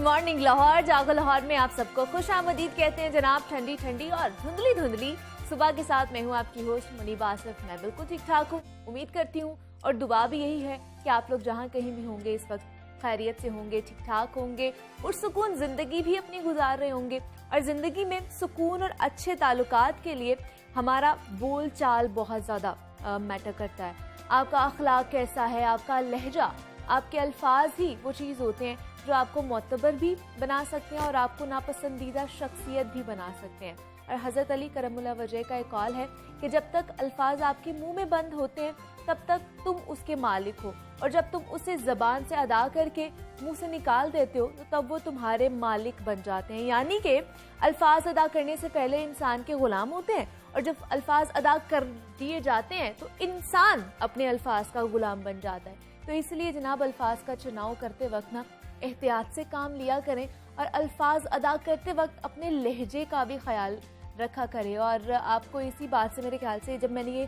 Morning Lahore. जागो लाहौर में आप सबको खुश आमदीद कहते हैं जनाब। ठंडी ठंडी और धुंधली धुंधली सुबह के साथ मैं हूँ आपकी होस्ट मुनीबा आसिफ। मैं बिल्कुल ठीक ठाक हूँ, उम्मीद करती हूँ और दुआ भी यही है कि आप लोग जहाँ कहीं भी होंगे इस वक्त खैरियत से होंगे, ठीक ठाक होंगे और सुकून जिंदगी भी अपनी गुजार रहे होंगे। और जिंदगी में सुकून और अच्छे ताल्लुकात के लिए हमारा बोल चाल बहुत ज़्यादा मैटर करता है। आपका अखलाक कैसा है, आपका लहजा, आपके अल्फाज ही वो चीज़ होते हैं जो आपको मोतबर भी बना सकते हैं और आपको नापसंदीदा शख्सियत भी बना सकते हैं। और हज़रत अली करमुल्लाह वजह का एक कौल है कि जब तक अल्फाज आपके मुंह में बंद होते हैं तब तक तुम उसके मालिक हो, और जब तुम उसे ज़बान से अदा करके मुंह से निकाल देते हो तो तब वो तुम्हारे मालिक बन जाते हैं। यानी कि अल्फाज अदा करने से पहले इंसान के गुलाम होते हैं और जब अल्फाज अदा कर दिए जाते हैं तो इंसान अपने अल्फाज का गुलाम बन जाता है। तो इसलिए जनाब अल्फाज का चुनाव करते वक्त ना एहतियात से काम लिया करें और अल्फाज अदा करते वक्त अपने लहजे का भी ख्याल रखा करें। और आपको इसी बात से मेरे ख्याल से जब मैंने ये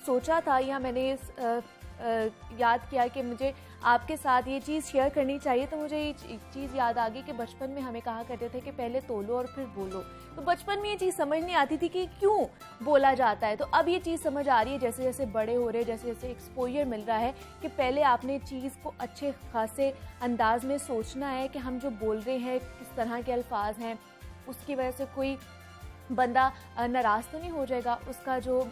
सोचा था या मैंने याद किया कि मुझे आपके साथ ये चीज़ शेयर करनी चाहिए, तो मुझे ये चीज़ याद आ गई कि बचपन में हमें कहा करते थे कि पहले तोलो और फिर बोलो। तो बचपन में ये चीज़ समझ नहीं आती थी कि क्यों बोला जाता है। तो अब ये चीज़ समझ आ रही है जैसे जैसे बड़े हो रहे, जैसे जैसे एक्सपोजर मिल रहा है कि पहले आपने चीज़ को अच्छे खासे अंदाज में सोचना है कि हम जो बोल रहे हैं किस तरह के अल्फाज हैं, उसकी वजह से कोई बंदा नाराज़ तो नहीं हो जाएगा, उसका जो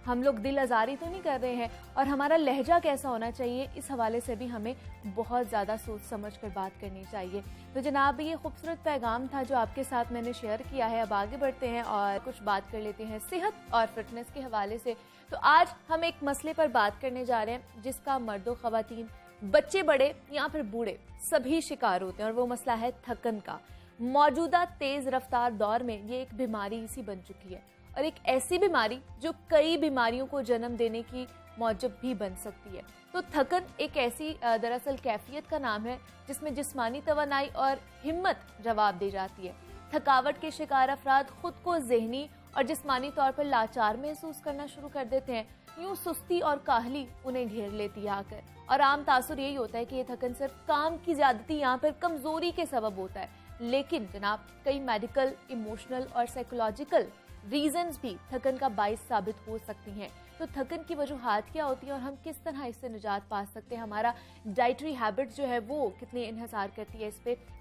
हम लोग दिल आज़ारी तो नहीं कर रहे हैं, और हमारा लहजा कैसा होना चाहिए, इस हवाले से भी हमें बहुत ज़्यादा सोच समझ कर बात करनी चाहिए। तो जनाब ये खूबसूरत पैगाम था जो आपके साथ मैंने शेयर किया है। अब आगे बढ़ते हैं और कुछ बात कर लेते हैं सेहत और फिटनेस के हवाले से। तो आज हम एक मसले पर बात करने जा रहे हैं जिसका मर्दो ख़वातीन, बच्चे बड़े या फिर बूढ़े सभी शिकार होते हैं, और वो मसला है थकन का। मौजूदा तेज़ रफ्तार दौर में ये एक बीमारी सी बन चुकी है, और एक ऐसी बीमारी जो कई बीमारियों को जन्म देने की मौजब भी बन सकती है। तो थकन एक ऐसी दरअसल कैफियत का नाम है जिसमें जिस्मानी तवानाई और हिम्मत जवाब दे जाती है। थकावट के शिकार अफराद खुद को ज़हनी और जिस्मानी तौर पर लाचार महसूस करना शुरू कर देते हैं। यूँ सुस्ती और काहली उन्हें घेर लेती है आकर, और आम तासुर यही होता है कि ये थकन सिर्फ काम की ज़्यादती या फिर कमज़ोरी के सबब होता है। लेकिन जनाब कई मेडिकल, इमोशनल और साइकोलॉजिकल रीजंस भी थकन का बाइस साबित हो सकती हैं। तो थकन की वजूहात क्या होती हैं और हम किस तरह इससे निजात पा सकते हैं, हमारा डाइटरी हैबिट जो है वो कितनी इन्हिसार करती है,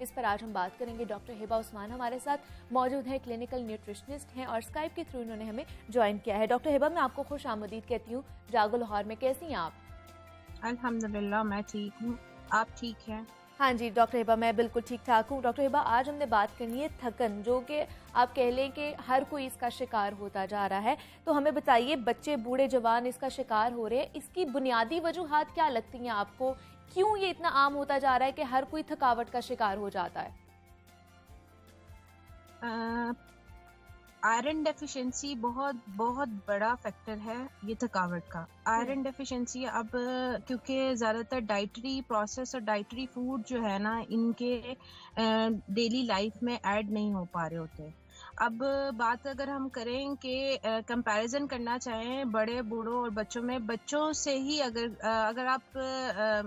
इस पर आज हम बात करेंगे। डॉक्टर हिबा उस्मान हमारे साथ मौजूद हैं, क्लिनिकल न्यूट्रिशनिस्ट हैं और स्काइप के थ्रू इन्होंने हमें ज्वाइन किया है। डॉक्टर हिबा, मैं आपको खुश आमदीद कहती हूँ जागो लाहौर में। कैसी हैं आप? अल्हम्दुलिल्लाह मैं ठीक हूँ, आप ठीक हैं? हाँ जी डॉक्टर हिबा, मैं बिल्कुल ठीक ठाक हूँ। डॉक्टर हिबा, आज हमने बात करनी है थकन, जो कि आप कह लें कि हर कोई इसका शिकार होता जा रहा है। तो हमें बताइए, बच्चे बूढ़े जवान इसका शिकार हो रहे हैं, इसकी बुनियादी वजूहात क्या लगती हैं आपको? क्यों ये इतना आम होता जा रहा है कि हर कोई थकावट का शिकार हो जाता है? आयरन डेफिशिएंसी बहुत बहुत बड़ा फैक्टर है ये थकावट का। आयरन डेफिशिएंसी अब क्योंकि ज़्यादातर डाइटरी प्रोसेस और डाइटरी फूड जो है ना, इनके डेली लाइफ में ऐड नहीं हो पा रहे होते। अब बात अगर हम करें कि कंपैरिजन करना चाहें बड़े बूढ़ों और बच्चों में, बच्चों से ही अगर आप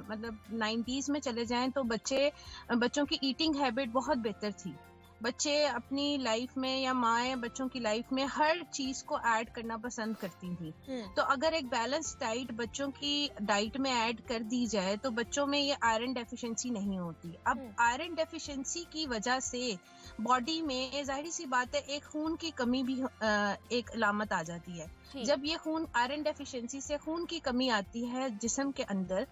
मतलब 90s में चले जाएं तो बच्चों की ईटिंग हैबिट बहुत बेहतर थी। बच्चे अपनी लाइफ में या माएँ बच्चों की लाइफ में हर चीज को ऐड करना पसंद करती थी। तो अगर एक बैलेंस डाइट बच्चों की डाइट में ऐड कर दी जाए तो बच्चों में ये आयरन डेफिशिएंसी नहीं होती। अब आयरन डेफिशिएंसी की वजह से बॉडी में जाहिर सी बात है एक खून की कमी भी एक अलामत आ जाती है। जब ये खून आयरन डेफिशिएंसी से खून की कमी आती है जिस्म के अंदर,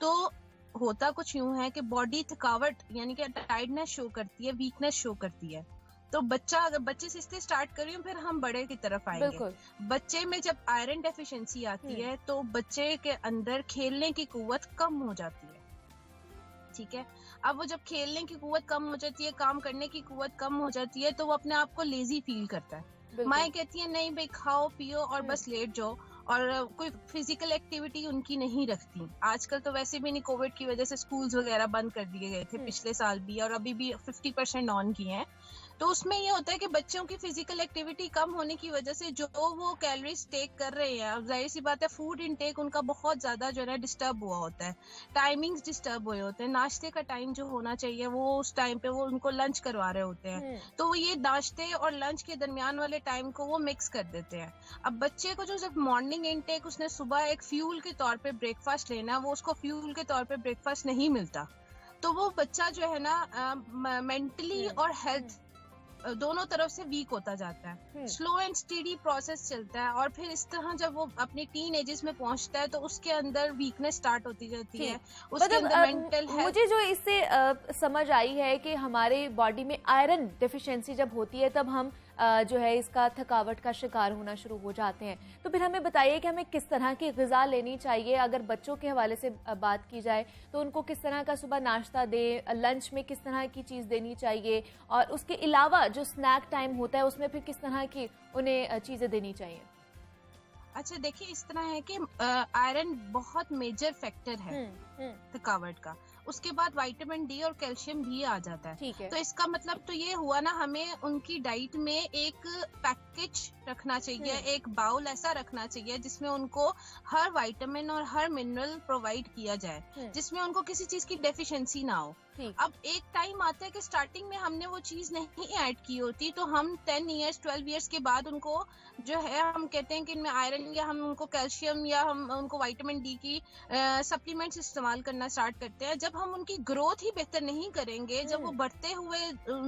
तो होता कुछ यूं है कि बॉडी थकावट यानी कि टायर्डनेस शो करती है, वीकनेस शो करती है। तो अगर बच्चे से इससे स्टार्ट कर रही हूँ, फिर हम बड़े की तरफ आएंगे। बच्चे में जब आयरन डेफिशिएंसी आती है तो बच्चे के अंदर खेलने की कुव्वत कम हो जाती है। ठीक है, अब वो जब खेलने की कुव्वत कम हो जाती है, काम करने की कुव्वत कम हो जाती है, तो वो अपने आप को लेजी फील करता है। माएँ कहती है नहीं भाई खाओ पियो और बस लेट जाओ, और कोई फिजिकल एक्टिविटी उनकी नहीं रखती। आजकल तो वैसे भी नहीं, कोविड की वजह से स्कूल्स वगैरह बंद कर दिए गए थे पिछले साल भी, और अभी भी 50% ऑन किए हैं। तो उसमें ये होता है कि बच्चों की फिजिकल एक्टिविटी कम होने की वजह से जो वो कैलोरीज टेक कर रहे हैं, अब जाहिर सी बात है फूड इनटेक उनका बहुत ज्यादा जो है डिस्टर्ब हुआ होता है, टाइमिंग्स डिस्टर्ब हुए होते हैं, नाश्ते का टाइम जो होना चाहिए वो उस टाइम पे वो उनको लंच करवा रहे होते हैं, तो वो ये नाश्ते और लंच के दरमियान वाले टाइम को वो मिक्स कर देते हैं। अब बच्चे को जो जब मॉर्निंग इनटेक उसने सुबह एक फ्यूल के तौर पे ब्रेकफास्ट लेना, वो उसको फ्यूल के तौर पे ब्रेकफास्ट नहीं मिलता, तो वो बच्चा जो है ना मेंटली और हेल्थ दोनों तरफ से वीक होता जाता है। स्लो एंड स्टेडी प्रोसेस चलता है और फिर इस तरह जब वो अपनी टीन एजेस में पहुंचता है तो उसके अंदर वीकनेस स्टार्ट होती जाती है, उसके अंदर मेंटल हेल्थ। मुझे जो इससे समझ आई है कि हमारे बॉडी में आयरन डेफिशिएंसी जब होती है तब हम जो है इसका थकावट का शिकार होना शुरू हो जाते हैं। तो फिर हमें बताइए कि हमें किस तरह की ग़िज़ा लेनी चाहिए। अगर बच्चों के हवाले से बात की जाए तो उनको किस तरह का सुबह नाश्ता दें, लंच में किस तरह की चीज़ देनी चाहिए, और उसके अलावा जो स्नैक टाइम होता है उसमें फिर किस तरह की उन्हें चीज़ें देनी चाहिए। अच्छा देखिए, इस तरह है कि आयरन बहुत मेजर फैक्टर है थकावट का, उसके बाद विटामिन डी और कैल्शियम भी आ जाता है। ठीक है। तो इसका मतलब तो ये हुआ ना, हमें उनकी डाइट में एक पैकेज रखना चाहिए, एक बाउल ऐसा रखना चाहिए जिसमें उनको हर विटामिन और हर मिनरल प्रोवाइड किया जाए, जिसमें उनको किसी चीज की डेफिशिएंसी ना हो। अब एक टाइम आता है कि स्टार्टिंग में हमने वो चीज नहीं ऐड की होती, तो हम 10 इयर्स 12 इयर्स के बाद उनको जो है हम कहते हैं कि इनमें आयरन या हम उनको कैल्शियम या हम उनको विटामिन डी की सप्लीमेंट्स इस्तेमाल करना स्टार्ट करते हैं। जब हम उनकी ग्रोथ ही बेहतर नहीं करेंगे, जब वो बढ़ते हुए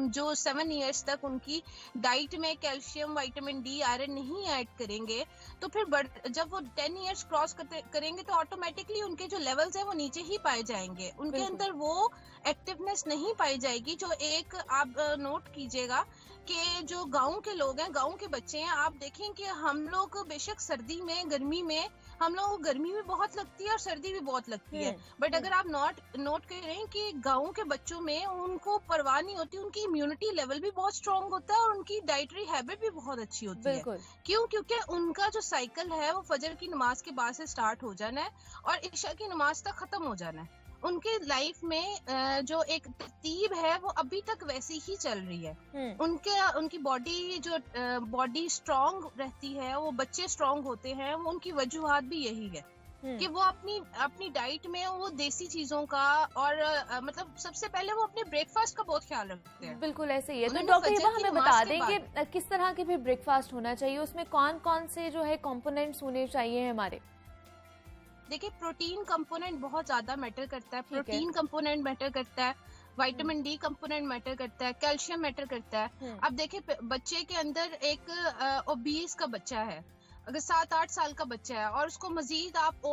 जो 7 इयर्स तक उनकी डाइट में कैल्शियम विटामिन डी आयरन नहीं ऐड करेंगे, तो फिर जब वो 10 इयर्स क्रॉस करेंगे तो ऑटोमेटिकली उनके जो लेवल्स है वो नीचे ही पाए जाएंगे, उनके अंदर वो एक्टिवनेस नहीं पाई जाएगी। जो एक आप नोट कीजिएगा कि जो गांव के लोग हैं, गांव के बच्चे हैं, आप देखें कि हम लोग बेशक सर्दी में गर्मी में हम लोगों को गर्मी भी बहुत लगती है और सर्दी भी बहुत लगती है, बट अगर आप नोट करें कि गांव के बच्चों में उनको परवाह नहीं होती, उनकी इम्यूनिटी लेवल भी बहुत स्ट्रांग होता है और उनकी डाइटरी हैबिट भी बहुत अच्छी होती है। क्यों? क्योंकि उनका जो साइकिल है वो फजर की नमाज के बाद से स्टार्ट हो जाना है और इशा की नमाज तक खत्म हो जाना है। उनके लाइफ में जो एक तरतीब है वो अभी तक वैसी ही चल रही है। उनकी बॉडी जो बॉडी स्ट्रांग रहती है, वो बच्चे स्ट्रांग होते हैं, वो उनकी वजूहात भी यही है कि वो अपनी डाइट में वो देसी चीजों का और मतलब सबसे पहले वो अपने ब्रेकफास्ट का बहुत ख्याल रखते हैं। बिल्कुल ऐसे ही है। तो डॉक्टर हिबा हमें बता दें कि किस तरह के भी ब्रेकफास्ट होना चाहिए, उसमें कौन कौन से जो है कंपोनेंट्स होने चाहिए हमारे। देखिए, प्रोटीन कंपोनेंट बहुत ज्यादा मैटर करता है, प्रोटीन कंपोनेंट मैटर करता है, विटामिन डी कंपोनेंट मैटर करता है, कैल्शियम मैटर करता है। अब देखिए, बच्चे के अंदर एक ओबीस का बच्चा है, अगर 7-8 साल का बच्चा है और उसको मजीद आप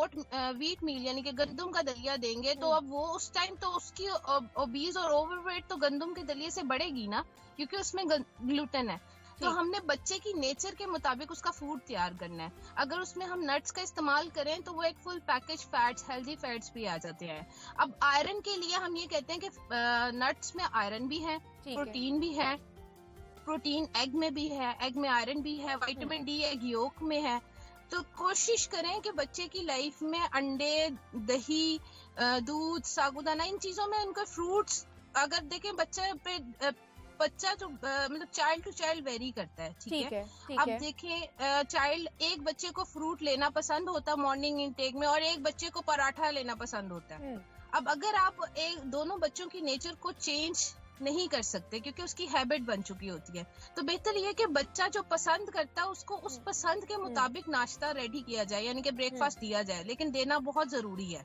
व्हीट मील यानी कि गंदम का दलिया देंगे, तो अब वो उस टाइम तो उसकी ओबीस और ओवरवेट तो गंदम के दलिए से बढ़ेगी ना, क्योंकि उसमें ग्लूटेन है। तो हमने बच्चे की नेचर के मुताबिक उसका फूड तैयार करना है। अगर उसमें हम नट्स का इस्तेमाल करें तो वो एक full package fats, healthy fats भी आ जाते हैं। अब आयरन के लिए हम ये कहते हैं कि नट्स में आयरन भी है, प्रोटीन भी है, प्रोटीन एग में भी है, एग में आयरन भी है, विटामिन डी एग योक में है। तो कोशिश करें कि बच्चे की लाइफ में अंडे, दही, दूध, साबूदाना, इन चीजों में उनको फ्रूट्स, अगर देखें बच्चा जो मतलब चाइल्ड टू चाइल्ड वेरी करता है, ठीक है। अब देखें, चाइल्ड एक बच्चे को फ्रूट लेना पसंद होता है मॉर्निंग इनटेक में और एक बच्चे को पराठा लेना पसंद होता है। अब अगर आप दोनों बच्चों की नेचर को चेंज नहीं कर सकते क्योंकि उसकी हैबिट बन चुकी होती है, तो बेहतर ये है कि बच्चा जो पसंद करता है उसको उस पसंद के मुताबिक नाश्ता रेडी किया जाए, यानी कि ब्रेकफास्ट दिया जाए, लेकिन देना बहुत जरूरी है।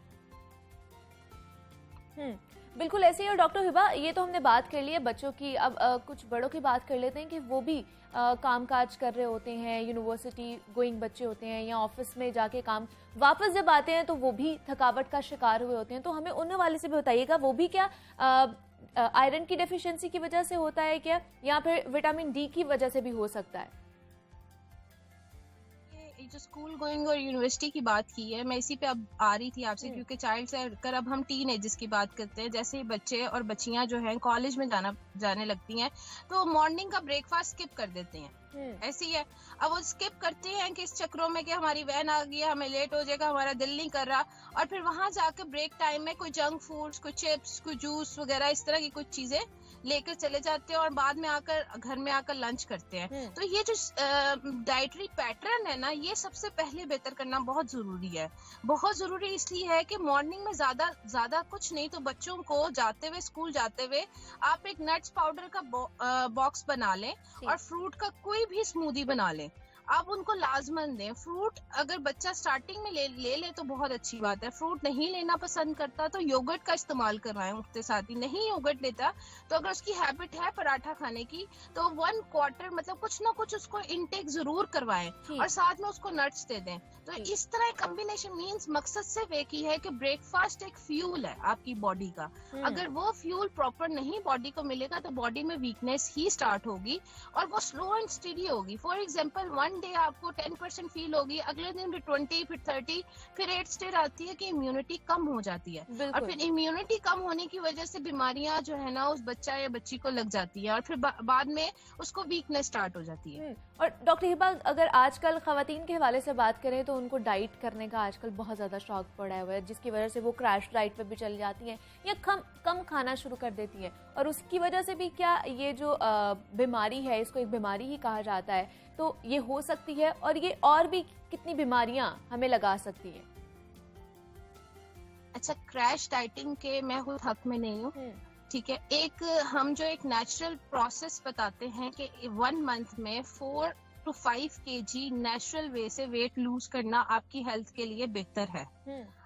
बिल्कुल ऐसे ही। और डॉक्टर हिबा, ये तो हमने बात कर ली है बच्चों की, अब कुछ बड़ों की बात कर लेते हैं कि वो भी कामकाज कर रहे होते हैं, यूनिवर्सिटी गोइंग बच्चे होते हैं या ऑफिस में जाके काम वापस जब आते हैं तो वो भी थकावट का शिकार हुए होते हैं। तो हमें उन वाले से भी बताइएगा, वो भी क्या आयरन की डेफिशिएंसी की वजह से होता है क्या, या फिर विटामिन डी की वजह से भी हो सकता है? जो स्कूल गोइंग और यूनिवर्सिटी की बात की है, मैं इसी पे अब आ रही थी आपसे, क्योंकि चाइल्ड से कर अब हम टीन एजेस की बात करते हैं। जैसे बच्चे और बच्चियां जो हैं कॉलेज में जाने लगती हैं तो मॉर्निंग का ब्रेकफास्ट स्किप कर देते हैं, ऐसी है। अब वो स्किप करते हैं कि इस चक्रों में कि हमारी वैन आ गई है, हमें लेट हो जाएगा, हमारा दिल नहीं कर रहा, और फिर वहां जाकर ब्रेक टाइम में कोई जंक फूड्स, कोई चिप्स, कोई जूस वगैरह इस तरह की कुछ चीजें लेकर चले जाते हैं और बाद में आकर घर में आकर लंच करते हैं। तो ये जो डाइटरी पैटर्न है ना, ये सबसे पहले बेहतर करना बहुत जरूरी है। बहुत जरूरी इसलिए है कि मॉर्निंग में ज्यादा कुछ नहीं तो बच्चों को जाते हुए, स्कूल जाते हुए आप एक नट्स पाउडर का बॉक्स बना लें और फ्रूट का कोई भी स्मूदी बना लें। आप उनको लाजमन दें। फ्रूट अगर बच्चा स्टार्टिंग में ले तो बहुत अच्छी बात है। फ्रूट नहीं लेना पसंद करता तो योगर्ट का इस्तेमाल करवाएं उठते साथ ही। नहीं योगर्ट लेता तो अगर उसकी हैबिट है पराठा खाने की तो 1/4 मतलब कुछ ना कुछ उसको इनटेक जरूर करवाएं और साथ में उसको नट्स दे दें। तो इस तरह कॉम्बिनेशन मींस मकसद सिर्फ एक ही है कि ब्रेकफास्ट एक फ्यूल है आपकी बॉडी का। अगर वो फ्यूल प्रॉपर नहीं बॉडी को मिलेगा तो बॉडी में वीकनेस ही स्टार्ट होगी और वो स्लो एंड स्टडी होगी। फॉर एग्जाम्पल वन डे आपको 10% फील होगी, अगले दिन 20, फिर 30, फिर 8 स्टेज आती है कि इम्यूनिटी कम हो जाती है और फिर इम्यूनिटी कम होने की वजह से बीमारियां जो है ना उस बच्चा या बच्ची को लग जाती है और फिर बाद में उसको वीकनेस स्टार्ट हो जाती है। और डॉक्टर हिबा, अगर आजकल खवातीन के हवाले से बात करें तो उनको डाइट करने का आजकल बहुत ज़्यादा शौक पड़ा हुआ है, जिसकी वजह से वो क्रैश डाइट पे भी चली जाती हैं या कम खाना शुरू कर देती हैं और उसकी वजह से भी क्या ये जो बीमारी है, इसको एक बीमारी ही कहा जाता है, तो ये हो सकती है और ये और भी कितनी बीमारियां हमें लगा सकती है? अच्छा, क्रैश डाइटिंग के मैं खुद हक में नहीं हूँ, ठीक है। हम जो एक नेचुरल प्रोसेस बताते हैं कि 1 मंथ में 4 to 5 kg नेचुरल वे से वेट लूज करना आपकी हेल्थ के लिए बेहतर है।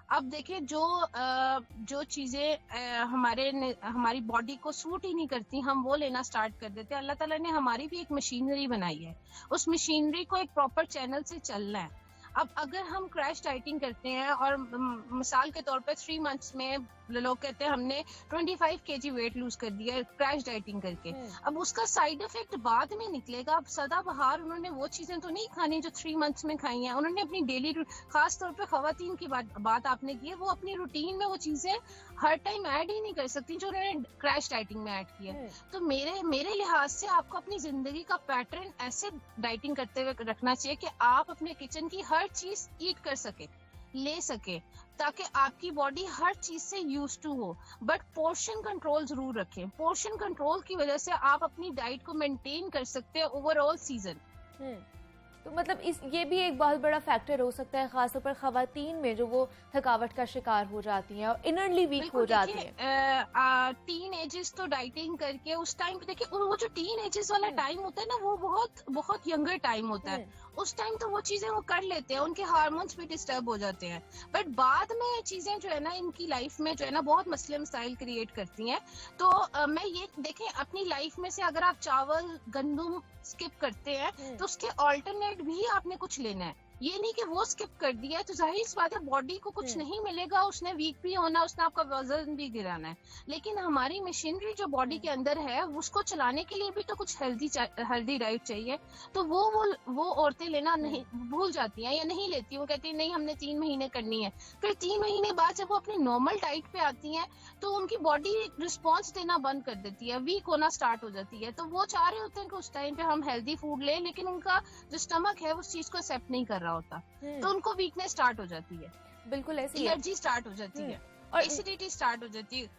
अब देखिए जो चीजें हमारी बॉडी को सूट ही नहीं करती हम वो लेना स्टार्ट कर देते हैं। अल्लाह ताला ने हमारी भी एक मशीनरी बनाई है, उस मशीनरी को एक प्रॉपर चैनल से चलना है। अब अगर हम क्रैश डाइटिंग करते हैं और मिसाल के तौर पे 3 मंथ्स में लोग कहते हैं हमने 25 kg वेट लूज कर दिया है क्रैश डाइटिंग करके, अब उसका साइड इफेक्ट बाद में निकलेगा। अब सदाबहार उन्होंने वो चीजें तो नहीं खानी जो 3 मंथ्स में खाई हैं, उन्होंने अपनी डेली, खास तौर पे खवातीन की बात आपने की है, वो अपनी रूटीन में वो चीजें हर टाइम ऐड ही नहीं कर सकती जो उन्होंने क्रैश डाइटिंग में ऐड किया। तो मेरे लिहाज से आपको अपनी जिंदगी का पैटर्न ऐसे डाइटिंग करते हुए रखना चाहिए कि आप अपने किचन की हर चीज ईट कर सके, ले सके, ताकि आपकी बॉडी हर चीज से यूज टू हो। बट पोर्शन कंट्रोल जरूर रखें। पोर्शन कंट्रोल की वजह से आप अपनी डाइट को मेंटेन कर सकते हैं ओवरऑल सीजन। तो मतलब ये भी एक बहुत बड़ा फैक्टर हो सकता है, खासतौर पर खवातीन में जो वो थकावट का शिकार हो जाती हैं और इनरली वीक हो जाती हैं। टीन एजेस तो डाइटिंग करके उस टाइम पे देखिए वो जो टीन एजेस वाला टाइम होता है ना वो बहुत यंगर टाइम होता है। उस टाइम तो वो चीजें वो कर लेते हैं, उनके हार्मोन्स भी डिस्टर्ब हो जाते हैं। बट बाद में ये चीजें जो है ना इनकी लाइफ में जो है ना बहुत मसले मसाइल क्रिएट करती हैं। तो मैं ये देखें अपनी लाइफ में से अगर आप चावल गंदुम स्किप करते हैं तो उसके ऑल्टरनेट भी आपने कुछ लेना है। ये नहीं कि वो स्किप कर दिया तो जाहिर सी बात है बॉडी को कुछ नहीं मिलेगा, उसने वीक भी होना, उसने आपका वजन भी गिराना है। लेकिन हमारी मशीनरी जो बॉडी के अंदर है उसको चलाने के लिए भी तो कुछ हेल्दी डाइट चाहिए। तो वो औरतें लेना नहीं भूल जाती हैं या नहीं लेती। वो कहती है नहीं हमने 3 महीने करनी है, फिर 3 महीने बाद जब वो अपनी नॉर्मल डाइट पे आती हैं तो उनकी बॉडी रिस्पॉन्स देना बंद कर देती है, वीक होना स्टार्ट हो जाती है। तो वो चाह रहे होते हैं कि उस टाइम पे हम हेल्दी फूड लें, लेकिन उनका जो स्टमक है उस चीज को एक्सेप्ट नहीं कर रहा होता, तो उनको वीकनेस स्टार्ट हो जाती है, बिल्कुल ऐसी एलर्जी स्टार्ट हो जाती है और एसिडिटी स्टार्ट हो जाती है।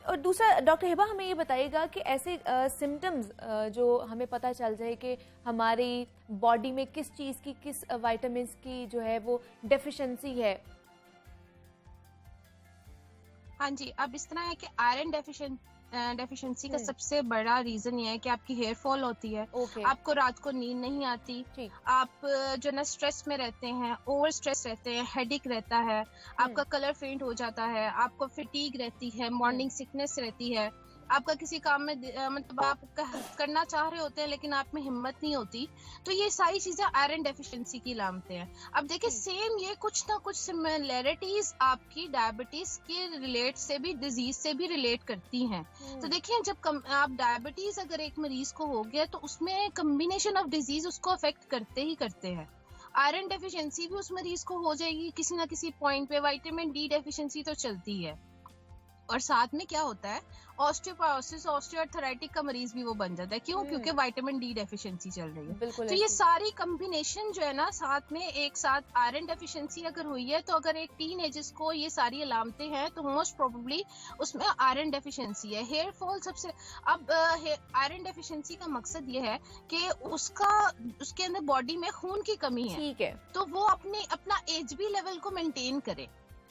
और दूसरा डॉक्टर हिबा हमें ये बताइएगा कि ऐसे सिम्टम्स जो हमें पता चल जाए कि हमारी बॉडी में किस चीज की, किस विटामिन की जो है वो डेफिशिएंसी है। हाँ जी, अब इस तरह है कि आयरन डेफिशिएंसी का सबसे बड़ा रीजन ये है कि आपकी हेयर फॉल होती है, आपको रात को नींद नहीं आती, आप जो ना स्ट्रेस में रहते हैं, ओवर स्ट्रेस रहते हैं, हेडेक रहता है, आपका कलर फेंट हो जाता है, आपको फटीग रहती है, मॉर्निंग सिकनेस रहती है, आपका किसी काम में मतलब आप करना चाह रहे होते हैं लेकिन आप में हिम्मत नहीं होती। तो ये सारी चीजें आयरन डेफिशिएंसी की लामतें हैं। अब देखिए सेम ये कुछ ना कुछ सिमिलैरिटीज आपकी डायबिटीज के रिलेट से भी, डिजीज से भी रिलेट करती हैं। तो देखिए जब आप डायबिटीज अगर एक मरीज को हो गया तो उसमें कम्बिनेशन ऑफ डिजीज उसको अफेक्ट करते ही करते हैं। आयरन डेफिशिएंसी भी उस मरीज को हो जाएगी किसी ना किसी पॉइंट पे, विटामिन डी डेफिशिएंसी तो चलती है। और साथ में क्या होता है, ऑस्टियोपोरोसिस, ऑस्टियोआर्थराइटिस का मरीज भी वो बन जाता है। क्यों? क्योंकि विटामिन डी डेफिशिएंसी चल रही है। बिल्कुल तो ये सारी कॉम्बिनेशन जो है ना, साथ में एक साथ आयरन डेफिशिएंसी अगर हुई है, तो अगर एक टीनेजर्स को ये सारी अलामतें हैं तो मोस्ट प्रोबेबली उसमें आयरन डेफिशिएंसी है। हेयर फॉल सबसे, अब आयरन डेफिशिएंसी का मकसद ये है कि उसके अंदर बॉडी में खून की कमी है, ठीक है, तो वो अपना एचबी लेवल को मेंटेन करे।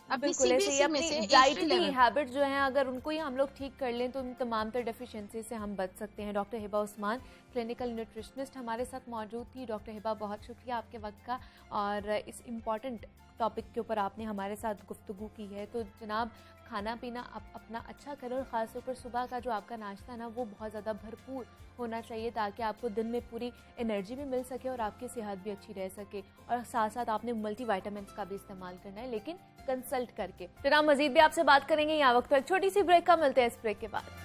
अब बिल्कुल ऐसे ही में से अपनी डाइटरी हैबिट जो है अगर उनको ही हम लोग ठीक कर लें तो इन तमाम तर डेफिशिएंसी से हम बच सकते हैं। Doctor Hiba Usman, clinical nutritionist, हमारे साथ मौजूद थी। डॉक्टर हिबा, बहुत शुक्रिया आपके वक्त का, और इस इम्पॉर्टेंट टॉपिक के ऊपर आपने हमारे साथ गुफ्तगू की है। तो जनाब, खाना पीना आप अपना अच्छा करें, और ख़ासतौर पर सुबह का जो आपका नाश्ता है ना, वो बहुत ज़्यादा भरपूर होना चाहिए ताकि आपको दिन में पूरी एनर्जी भी मिल सके और आपकी सेहत भी अच्छी रह सके। और साथ साथ आपने मल्टीविटामिन्स का भी इस्तेमाल करना है, लेकिन कंसल्ट करके। जनाब, मजीद भी आपसे बात करेंगे। यहाँ वक्त पर एक छोटी सी ब्रेक का, मिलते हैं इस ब्रेक के बाद।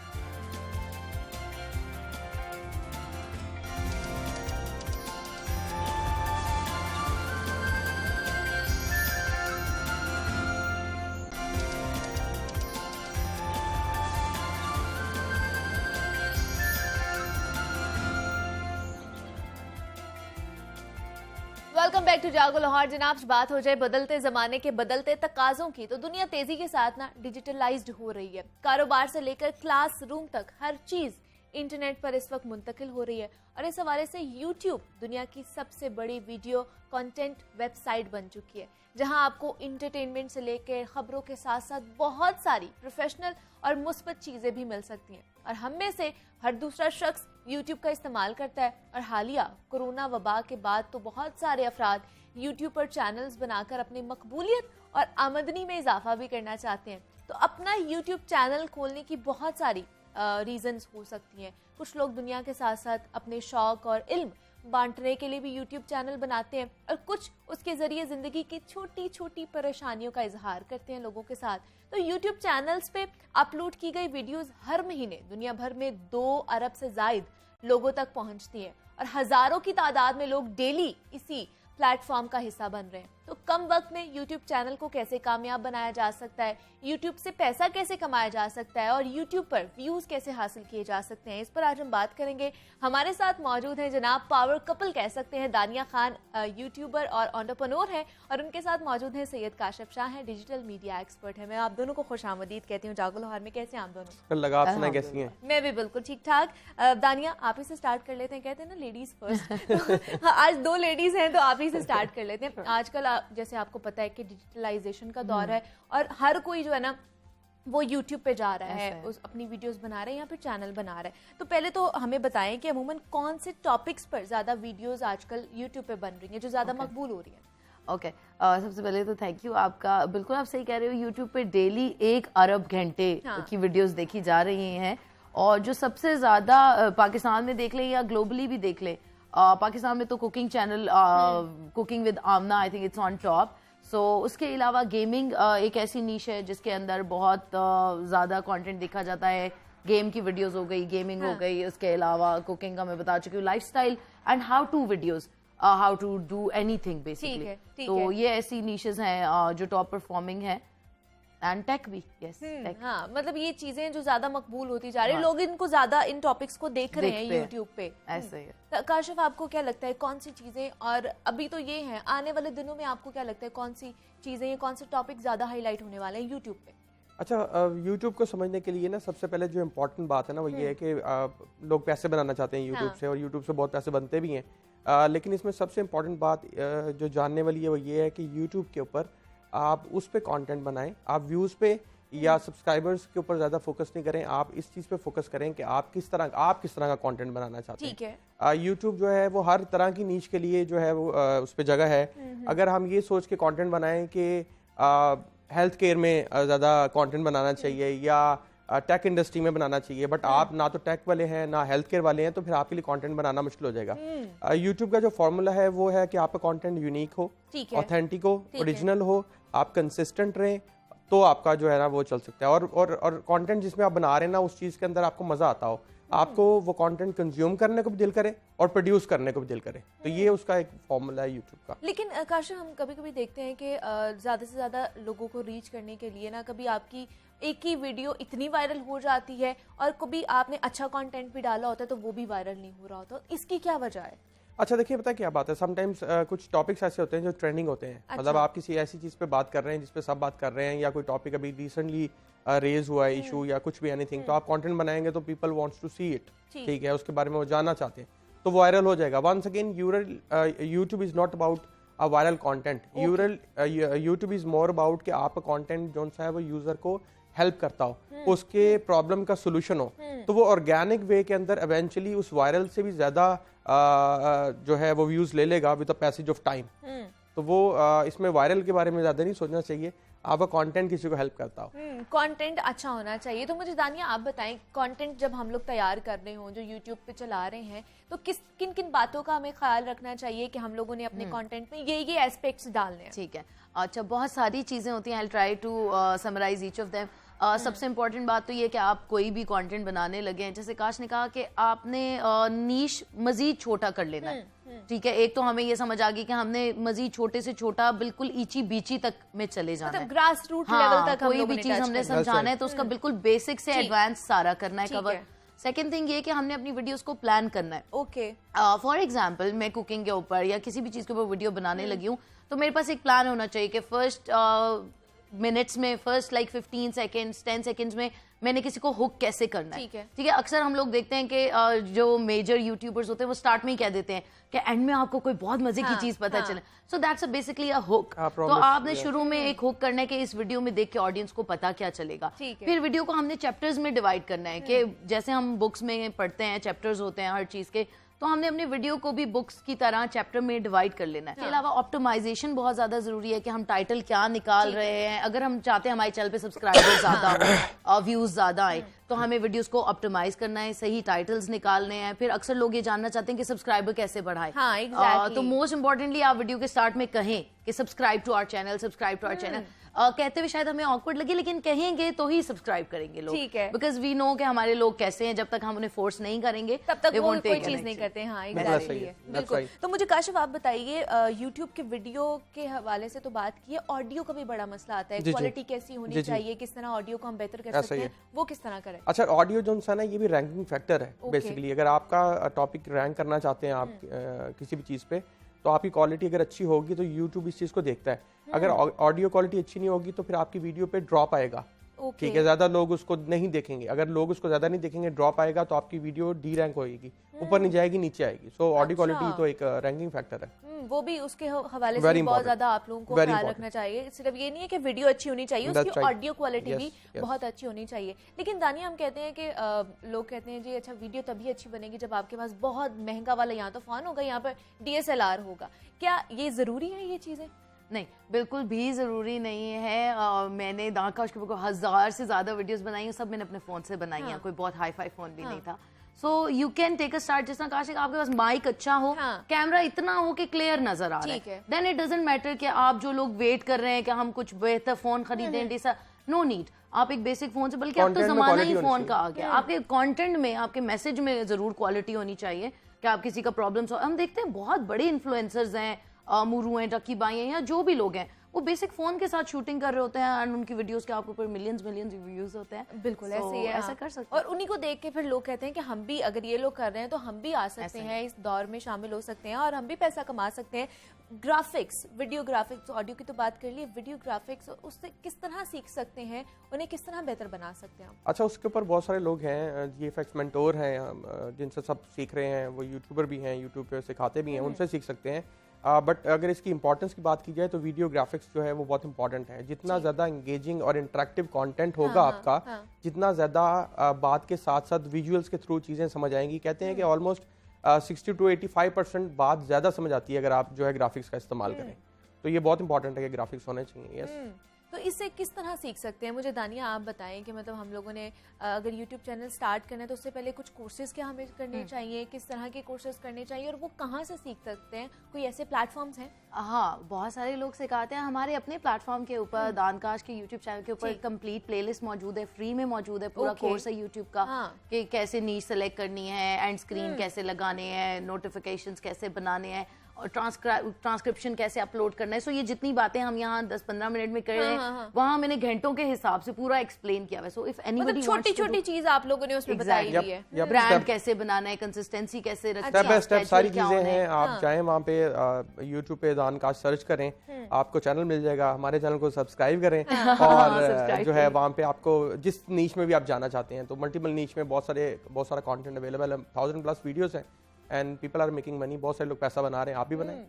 वेलकम बैक टू जागो लाहौर। जनाब, बात हो जाए बदलते जमाने के बदलते तकाजों की, तो दुनिया तेजी के साथ ना डिजिटलाइज्ड हो रही है। कारोबार से लेकर क्लास रूम तक हर चीज इंटरनेट पर इस वक्त मुंतकिल हो रही है, और इस हवाले से यूट्यूब दुनिया की सबसे बड़ी वीडियो कंटेंट वेबसाइट बन चुकी है, जहां आपको इंटरटेनमेंट से लेकर खबरों के साथ साथ बहुत सारी प्रोफेशनल और मुस्बत चीजें भी मिल सकती हैं। और हम में से हर दूसरा शख्स यूट्यूब का इस्तेमाल करता है, और हालिया कोरोना वबा के बाद तो बहुत सारे अफराद यूट्यूब पर चैनल्स बनाकर अपनी मकबूलियत और आमदनी में इजाफा भी करना चाहते हैं। तो अपना यूट्यूब चैनल खोलने की बहुत सारी रीजंस हो सकती हैं। कुछ लोग दुनिया के साथ साथ अपने शौक और इल्म बांटने के लिए भी यूट्यूब चैनल बनाते हैं, और कुछ उसके जरिए जिंदगी की छोटी छोटी परेशानियों का इजहार करते हैं लोगों के साथ। तो यूट्यूब चैनल्स पे अपलोड की गई वीडियोस हर महीने दुनिया भर में 2 अरब से जायद लोगों तक पहुंचती हैं, और हजारों की तादाद में लोग डेली इसी प्लेटफॉर्म का हिस्सा बन रहे हैं। तो कम वक्त में यूट्यूब चैनल को कैसे कामयाब बनाया जा सकता है, यूट्यूब से पैसा कैसे कमाया जा सकता है, और यूट्यूब पर व्यूज कैसे हासिल किए जा सकते हैं, इस पर आज हम बात करेंगे। हमारे साथ मौजूद हैं जनाब पावर कपल कह सकते हैं, दानिया खान यूट्यूबर और एंटरप्रेन्योर हैं, और उनके साथ मौजूद हैं सैयद काशिफ शाह हैं, डिजिटल मीडिया एक्सपर्ट है। मैं आप दोनों को खुशामदीद कहती हूँ जागो लाहौर में। कैसे हैं आप दोनों? लगा, आप सुनाएं कैसी हैं? मैं भी बिल्कुल ठीक ठाक। दानिया, आप ही से स्टार्ट कर लेते हैं, कहते हैं ना लेडीज फर्स्ट। आज 2 लेडीज हैं तो आप ही से स्टार्ट कर लेते हैं। आजकल जैसे आपको पता है कि डिजिटलाइजेशन का दौर है, और हर कोई जो है ना वो YouTube पे जा रहा है, उस अपनी वीडियोस बना रहा है या फिर चैनल बना रहा है। तो पहले तो हमें बताएं कि अमूमन कौन से टॉपिक्स पर ज्यादा वीडियोस आजकल YouTube पे बन रही हैं जो ज्यादा मकबूल हो रही हैं? ओके, सबसे पहले तो थैंक यू आपका। बिल्कुल आप सही कह रहे हो, यूट्यूब पे डेली 1 अरब घंटे की वीडियोस देखी जा रही हैं, और जो सबसे ज्यादा पाकिस्तान में देख लें या ग्लोबली भी देख लें, पाकिस्तान में तो cooking channel cooking with Aamna, I think it's on top. So उसके अलावा गेमिंग एक ऐसी नीश है जिसके अंदर बहुत ज़्यादा कंटेंट देखा जाता है। गेम की वीडियोस हो गई, गेमिंग हो गई, उसके अलावा कुकिंग का मैं बता चुकी हूँ, lifestyle and how to videos, how to do anything basically. तो ये ऐसी नीशेस हैं जो टॉप परफॉर्मिंग है, एंड टेक भी। Yes, tech. हाँ, मतलब ये चीजें जो ज्यादा मकबूल होती जा रही है, लोग इनको ज्यादा इन टॉपिक्स को देख रहे हैं यूट्यूब पे। ऐसे ही। काशिफ, आपको क्या लगता है कौन सी चीजें, और अभी तो ये हैं, आने वाले दिनों में आपको क्या लगता है कौन सी चीजें या कौन से टॉपिक ज्यादा हाईलाइट होने वाले हैं यूट्यूब पे? अच्छा, यूट्यूब को समझने के लिए ना सबसे पहले जो इम्पोर्टेंट बात है ना वो ये है कि लोग पैसे बनाना चाहते हैं यूट्यूब से, और यूट्यूब से बहुत पैसे बनते भी हैं, लेकिन इसमें सबसे इम्पोर्टेंट बात जो जानने वाली है वो ये है कि यूट्यूब के ऊपर आप उस पे कंटेंट बनाएं, आप व्यूज़ पे या सब्सक्राइबर्स के ऊपर ज़्यादा फोकस नहीं करें, आप इस चीज़ पे फोकस करें कि आप किस तरह का कंटेंट बनाना चाहते हैं। ठीक है, यूट्यूब जो है वो हर तरह की नीच के लिए जो है वो उस पर जगह है। अगर हम ये सोच के कंटेंट बनाएं कि हेल्थ केयर में ज़्यादा कंटेंट बनाना चाहिए या टेक इंडस्ट्री में बनाना चाहिए, बट आप ना तो टेक वाले हैं ना हेल्थ केयर वाले हैं, तो फिर आपके लिए कंटेंट बनाना मुश्किल हो जाएगा। यूट्यूब का जो फॉर्मूला है वो है कि आपका कंटेंट यूनिक हो, ऑथेंटिक हो, ओरिजिनल हो, आप कंसिस्टेंट रहें, तो आपका जो है ना वो चल सकता है। और कंटेंट जिसमें आप बना रहे हैं ना उस चीज़ के अंदर आपको मज़ा आता हो। आपको वो कंटेंट कंज्यूम करने को भी दिल करे और प्रोड्यूस करने को भी दिल करे। तो ये उसका एक फॉर्मूला है यूट्यूब का। लेकिन काशिफ, हम कभी कभी देखते हैं कि ज़्यादा से ज़्यादा लोगों को रीच करने के लिए ना, कभी आपकी एक ही वीडियो इतनी वायरल हो जाती है और कभी आपने अच्छा कंटेंट भी डाला होता है तो वो भी वायरल नहीं हो रहा होता। इसकी क्या वजह है? अच्छा देखिए, पता है क्या बात है, समटाइम्स कुछ टॉपिक्स ऐसे होते हैं जो ट्रेंडिंग होते हैं। अच्छा। मतलब आप किसी ऐसी चीज़ पे बात कर रहे हैं जिस पे सब बात कर रहे हैं, या कोई टॉपिक अभी रिसेंटली रेज हुआ है, इशू या कुछ भी एनीथिंग, तो आप कंटेंट बनाएंगे तो people wants to see it, ठीक है, उसके बारे में वो जानना चाहते हैं, तो वायरल हो जाएगा। Once again YouTube is not about a viral content. YouTube is more about कि आप कंटेंट जो सा है वो यूजर को हेल्प करता हो, उसके प्रॉब्लम का सोल्यूशन हो, तो वो ऑर्गेनिक वे के अंदर इवेंचुअली उस वायरल से भी ज्यादा जो है वो व्यूज ले लेगा with the passage of time. तो वो इसमें वायरल के बारे में ज्यादा नहीं सोचना चाहिए, आपका कंटेंट किसी को हेल्प करता हो। कंटेंट अच्छा होना चाहिए। तो मुझे दानिया आप बताएं, कंटेंट जब हम लोग तैयार कर रहे हों, जो यूट्यूब पे चला रहे हैं, तो किन किन बातों का हमें ख्याल रखना चाहिए कि हम लोगों ने अपने कंटेंट में ये एस्पेक्ट्स डालने हैं? ठीक है, अच्छा, बहुत सारी चीज़ें होती हैं। I try to summarise each of them. सबसे इम्पोर्टेंट बात तो ये कि आप कोई भी कंटेंट बनाने लगे हैं, जैसे काश ने कहा कि आपने नीश मजीद छोटा कर लेना है, ठीक है। एक तो हमें ये समझ आ गई कि हमने मजीद छोटे से छोटा बिल्कुल ईची बीची तक में चले जाना है, ग्रास रूट लेवल तक कोई भी चीज हमने समझाना है तो उसका बिल्कुल बेसिक से एडवांस सारा करना है कवर। सेकेंड थिंग ये कि हमने अपनी वीडियोस को प्लान करना है। ओके, फॉर एग्जाम्पल मैं कुकिंग के ऊपर या किसी भी चीज के ऊपर वीडियो बनाने लगी हूँ, तो मेरे पास एक प्लान होना चाहिए कि फर्स्ट मिनट्स में, फर्स्ट लाइक 15 सेकेंड्स 10 सेकेंड्स में मैंने किसी को हुक कैसे करना है, ठीक है। अक्सर हम लोग देखते हैं कि जो मेजर यूट्यूबर्स होते हैं वो स्टार्ट में ही कह देते हैं कि एंड में आपको कोई बहुत मजे की चीज पता चले, so that's basically a hook. तो आपने शुरू में एक हुक करना है कि इस वीडियो में देख के ऑडियंस को पता क्या चलेगा। फिर वीडियो को हमने चैप्टर्स में डिवाइड करना है कि जैसे हम बुक्स में पढ़ते हैं, चैप्टर्स होते हैं हर चीज के, तो हमने अपने वीडियो को भी बुक्स की तरह चैप्टर में डिवाइड कर लेना है। इसके अलावा ऑप्टिमाइजेशन बहुत ज्यादा जरूरी है कि हम टाइटल क्या निकाल रहे हैं। अगर हम चाहते हैं हमारे चैनल पे सब्सक्राइबर्स ज्यादा हो, व्यूज ज्यादा आए, तो हमें वीडियोस को ऑप्टिमाइज करना है, सही टाइटल्स निकालने हैं। फिर अक्सर लोग ये जानना चाहते हैं कि सब्सक्राइबर कैसे बढ़ाए। तो मोस्ट इंपॉर्टेंटली आप वीडियो के स्टार्ट में कहें कि subscribe to our channel, subscribe to our channel. कहते हुए शायद हमें ऑकवर्ड लगे, लेकिन कहेंगे तो ही सब्सक्राइब करेंगे लोग, ठीक है, बिकॉज वी नो कि हमारे लोग कैसे हैं। जब तक हम उन्हें फोर्स नहीं करेंगे तब तक वो कोई चीज नहीं करते। हाँ, एग्जैक्टली, बिल्कुल। तो मुझे काशिफ आप बताइए, यूट्यूब के वीडियो के हवाले से तो बात की है, ऑडियो का भी बड़ा मसला आता है। क्वालिटी कैसी होनी चाहिए, किस तरह ऑडियो को हम बेहतर कर सकते हैं, वो किस तरह करें? अच्छा, ऑडियो जो है ना, ये भी रैंकिंग फैक्टर है बेसिकली। अगर आपका टॉपिक रैंक करना चाहते हैं आप किसी भी चीज पे, तो आपकी क्वालिटी अगर अच्छी होगी तो यूट्यूब इस चीज को देखता है। अगर ऑडियो क्वालिटी अच्छी नहीं होगी तो फिर आपकी वीडियो पे ड्रॉप आएगा, ठीक है, ज्यादा लोग उसको नहीं देखेंगे। अगर लोग उसको ज्यादा नहीं देखेंगे, ड्रॉप आएगा, तो आपकी वीडियो डी रैंक होगी, ऊपर नहीं जाएगी, नीचे आएगी। सो ऑडियो क्वालिटी तो एक रैंकिंग फैक्टर है, वो भी उसके हवाले से बहुत ज्यादा आप लोगों को ख्याल रखना चाहिए। सिर्फ ये नहीं है कि वीडियो अच्छी होनी चाहिए, उसकी ऑडियो क्वालिटी भी बहुत अच्छी होनी चाहिए। लेकिन दानिया, हम कहते हैं कि लोग कहते हैं जी अच्छा वीडियो तभी अच्छी बनेगी जब आपके पास बहुत महंगा वाला यहाँ तो फोन होगा, यहाँ पर DSLR होगा। क्या ये जरूरी है ये चीजें? नहीं, बिल्कुल भी जरूरी नहीं है। मैंने दाकाश के 1000 से ज्यादा वीडियोस बनाई हैं, सब मैंने अपने फोन से बनाई हैं। कोई बहुत हाई फाई फोन भी नहीं था। So you can take a start. जिस तरह काश आपके पास माइक अच्छा हो, कैमरा इतना हो कि क्लियर नजर आ रहा है, देन इट डजंट मैटर कि आप जो लोग वेट कर रहे हैं कि हम कुछ बेहतर फोन खरीदें, नो नीड। आप एक बेसिक फोन से, बल्कि अब तो जमाना ही फोन का आ गया। आपके कंटेंट में, आपके मैसेज में जरूर क्वालिटी होनी चाहिए कि आप किसी का प्रॉब्लम सॉल्व। हम देखते हैं बहुत बड़े इन्फ्लुएंसर्स हैं, मुरू हैं, टक्की बाई हैं, या जो भी लोग हैं, वो बेसिक फोन के साथ शूटिंग कर रहे होते हैं एंड उनकी वीडियोस के आपके ऊपर मिलियंस व्यूज होते हैं। बिल्कुल ऐसे ही है, ऐसा कर सकते हैं। और उन्हीं को देख के फिर लोग कहते हैं कि हम भी, अगर ये लोग कर रहे हैं तो हम भी आ सकते हैं, इस दौर में शामिल हो सकते हैं और हम भी पैसा कमा सकते हैं। ग्राफिक्स, वीडियो ग्राफिक्स, ऑडियो की तो बात कर लिए, वीडियो ग्राफिक्स उससे किस तरह सीख सकते हैं, उन्हें किस तरह बेहतर बना सकते हैं? अच्छा, उसके ऊपर बहुत सारे लोग हैं, VFX मेंटोर हैं जिनसे सब सीख रहे हैं, वो यूट्यूबर भी हैं, यूट्यूब पे सिखाते भी हैं, उनसे सीख सकते हैं। बट अगर इसकी इंपॉर्टेंस की बात की जाए तो वीडियो ग्राफिक्स जो है वो बहुत इंपॉर्टेंट है। जितना ज़्यादा इंगेजिंग और इंटरेक्टिव कंटेंट होगा आपका, जितना ज़्यादा बात के साथ साथ विजुअल्स के थ्रू चीज़ें समझ आएंगी। कहते हैं कि ऑलमोस्ट 60 to 85% बात ज़्यादा समझ आती है अगर आप जो है ग्राफिक्स का इस्तेमाल करें। तो ये बहुत इंपॉर्टेंट है कि ग्राफिक्स होने चाहिए। यस। तो इससे किस तरह सीख सकते हैं? मुझे दानिया आप बताएं कि मतलब हम लोगों ने अगर यूट्यूब चैनल स्टार्ट करना है तो उससे पहले कुछ कोर्सेज क्या हमें करने चाहिए, किस तरह के कोर्सेज करने चाहिए और वो कहाँ से सीख सकते हैं? कोई ऐसे प्लेटफॉर्म्स हैं? हाँ, बहुत सारे लोग सिखाते हैं। हमारे अपने प्लेटफॉर्म के ऊपर, दानकाश के यूट्यूब चैनल के ऊपर कंप्लीट प्लेलिस्ट मौजूद है, फ्री में मौजूद है, पूरा कोर्स है यूट्यूब का कि कैसे नीश सेलेक्ट करनी है, एंड स्क्रीन कैसे लगाने हैं, नोटिफिकेशंस कैसे बनाने हैं और ट्रांसक्रिप्शन कैसे अपलोड करना है। सो ये जितनी बातें हम यहाँ 10-15 मिनट में कर रहे हैं, वहाँ मैंने घंटों के हिसाब से पूरा एक्सप्लेन किया हुआ है। सो इफ एनीबॉडी छोटी छोटी चीज आप लोगों ने उसमें बताई हुई है, ब्रांड कैसे बनाना है, कंसिस्टेंसी कैसे रखना है, स्टेप बाय स्टेप सारी चीजें हैं। आप चाहें वहाँ पे यूट्यूब पे दानकाश सर्च करें, आपको चैनल मिल जाएगा, हमारे चैनल को सब्सक्राइब करें और जो है वहाँ पे आपको जिस नीच में भी आप जाना चाहते हैं, तो मल्टीपल नीच में बहुत सारा कंटेंट अवेलेबल है, 1000+ वीडियोस हैं and people are making money. बहुत सारे लोग पैसा बना रहे हैं, आप भी बनाएं।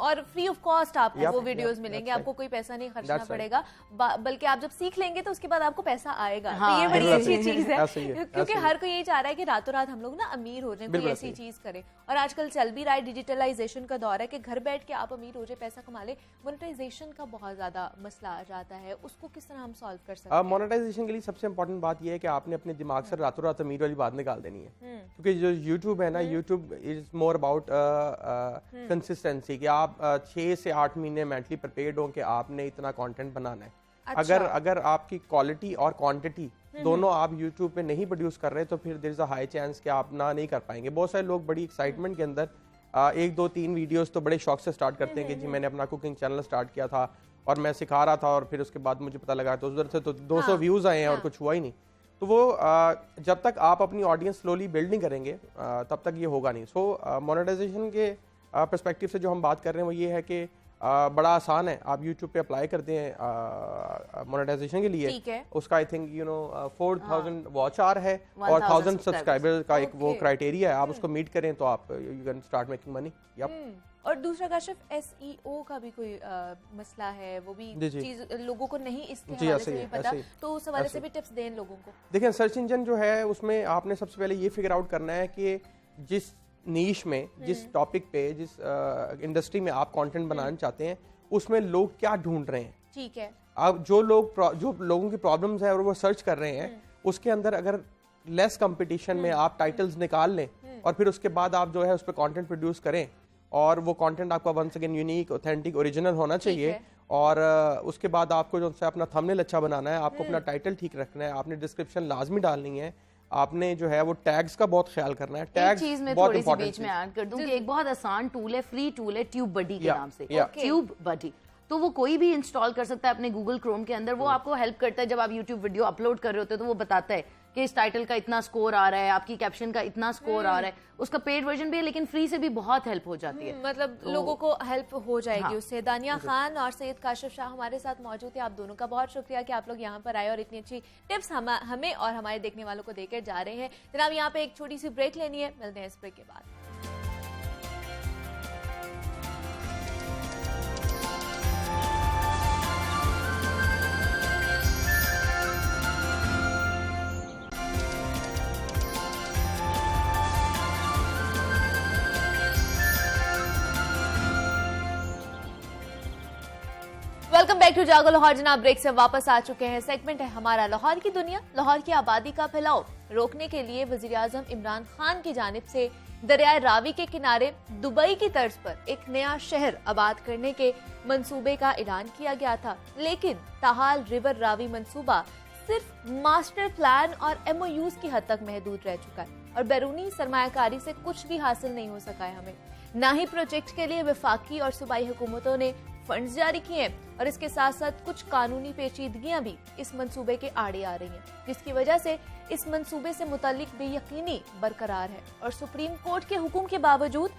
और फ्री ऑफ कॉस्ट आपको वो वीडियोस मिलेंगे, आपको कोई पैसा नहीं खर्चना पड़ेगा, बल्कि आप जब सीख लेंगे तो उसके बाद आपको पैसा आएगा। तो ये बड़ी अच्छी चीज है, क्योंकि हर कोई यही चाह रहा है कि रातों रात हम लोग ना अमीर हो जाएं, कोई ऐसी चीज करें। और आजकल चल भी रहा है, डिजिटलाइजेशन का दौर है कि घर बैठ के आप अमीर हो जाए, पैसा कमा ले। मोनेटाइजेशन का बहुत ज्यादा मसला आ जाता है, उसको किस तरह हम सॉल्व कर सकते हैं? मोनेटाइजेशन के लिए सबसे इंपॉर्टेंट बात यह है कि आपने अपने दिमाग से रातों रात अमीर वाली बात निकाल देनी है, क्योंकि जो यूट्यूब है ना, YouTube is more about consistency, कि आप 6 से 8 महीने मेंटली प्रिपेयर्ड हो कि आपने इतना कंटेंट बनाना है। अच्छा। अगर आपकी क्वालिटी और क्वांटिटी दोनों आप यूट्यूब पे नहीं प्रोड्यूस कर रहे तो फिर there is a high chance कि आप ना नहीं कर पाएंगे। बहुत सारे लोग बड़ी एक्साइटमेंट के अंदर 1, 2, 3 वीडियोस तो बड़े शौक से स्टार्ट करते हैं कि जी मैंने अपना कुकिंग चैनल स्टार्ट किया था और मैं सिखा रहा था और फिर उसके बाद मुझे पता लगा तो उधर से तो 200 व्यूज आए हैं और कुछ हुआ ही नहीं। तो वो जब तक आप अपनी ऑडियंस स्लोली बिल्ड नहीं करेंगे तब तक ये होगा नहीं। सो मोनेटाइजेशन के पर्सपेक्टिव से जो हम बात कर रहे हैं वो ये है कि बड़ा आसान है, आप YouTube पे अप्लाई कर दें मोनेटाइजेशन के लिए। ठीक है। उसका आई थिंक 4000 वॉच आवर है और 1000 सब्सक्राइबर का एक वो क्राइटेरिया है, आप उसको मीट करें तो आप you can start making money. और दूसरा काशिफ, SEO का भी कोई मसला है, वो भी चीज लोगों को नहीं इसके हवाले से नहीं पता, तो उस हवाले से भी टिप्स दें लोगों को। देखिए, सर्च इंजन जो है उसमें आपने सबसे पहले ये फिगर आउट करना है कि जिस नीश में, जिस टॉपिक पे, जिस इंडस्ट्री में आप कंटेंट बनाना चाहते हैं उसमें लोग क्या ढूंढ रहे हैं। ठीक है। अब जो लोगों की प्रॉब्लम्स है और वो सर्च कर रहे हैं, उसके अंदर अगर लेस कंपटीशन में आप टाइटल्स निकाल लें और फिर उसके बाद आप जो है उस पर कंटेंट प्रोड्यूस करें और वो कंटेंट आपका once again unique, authentic, original होना चाहिए। और उसके बाद आपको जो है अपना थंबनेल अच्छा बनाना है, आपको अपना टाइटल ठीक रखना है, आपने डिस्क्रिप्शन लाजमी डालनी है, आपने जो है वो टैग्स का बहुत ख्याल करना है। टैग्स चीज में थोड़ी सी बीच में ऐड कर दूं कि एक बहुत आसान टूल है, फ्री टूल है, ट्यूब बडी के नाम से। ट्यूब बडी तो वो कोई भी इंस्टॉल कर सकता है अपने गूगल क्रोम के अंदर। वो आपको हेल्प करता है जब आप यूट्यूब वीडियो अपलोड कर रहे होते हैं, तो वो बताता है कि इस टाइटल का इतना स्कोर आ रहा है, आपकी कैप्शन का इतना स्कोर आ रहा है। उसका पेड वर्जन भी है लेकिन फ्री से भी बहुत हेल्प हो जाती है, मतलब लोगों को हेल्प हो जाएगी उससे। दानिया खान और सैयद काशिफ शाह हमारे साथ मौजूद है। आप दोनों का बहुत शुक्रिया कि आप लोग यहाँ पर आए और इतनी अच्छी टिप्स हमें और हमारे देखने वालों को देकर जा रहे हैं। जनाब, यहाँ पे एक छोटी सी ब्रेक लेनी है, मिलते हैं इस ब्रेक के बाद। वेलकम बैक टू जागो लाहौर। जनाब, ब्रेक से वापस आ चुके हैं। सेगमेंट है हमारा लाहौर की दुनिया। लाहौर की आबादी का फैलाव रोकने के लिए वजीर-ए-आज़म इमरान खान की जानिब से दरियाए रावी के किनारे दुबई की तर्ज पर एक नया शहर आबाद करने के मंसूबे का ऐलान किया गया था, लेकिन ताहाल रिवर रावी मंसूबा सिर्फ मास्टर प्लान और MOUs की हद तक महदूद रह चुका है और बैरूनी सरमायाकारी से कुछ भी हासिल नहीं हो सका है हमें। न ही प्रोजेक्ट के लिए वफाकी और सूबाई हुकूमतों ने फंड्स जारी किए हैं और इसके साथ साथ कुछ कानूनी पेचीदगियां भी इस मंसूबे के आड़े आ रही हैं, जिसकी वजह से इस मंसूबे से मुतालिक बेयकीनी बरकरार है और सुप्रीम कोर्ट के हुक्म के बावजूद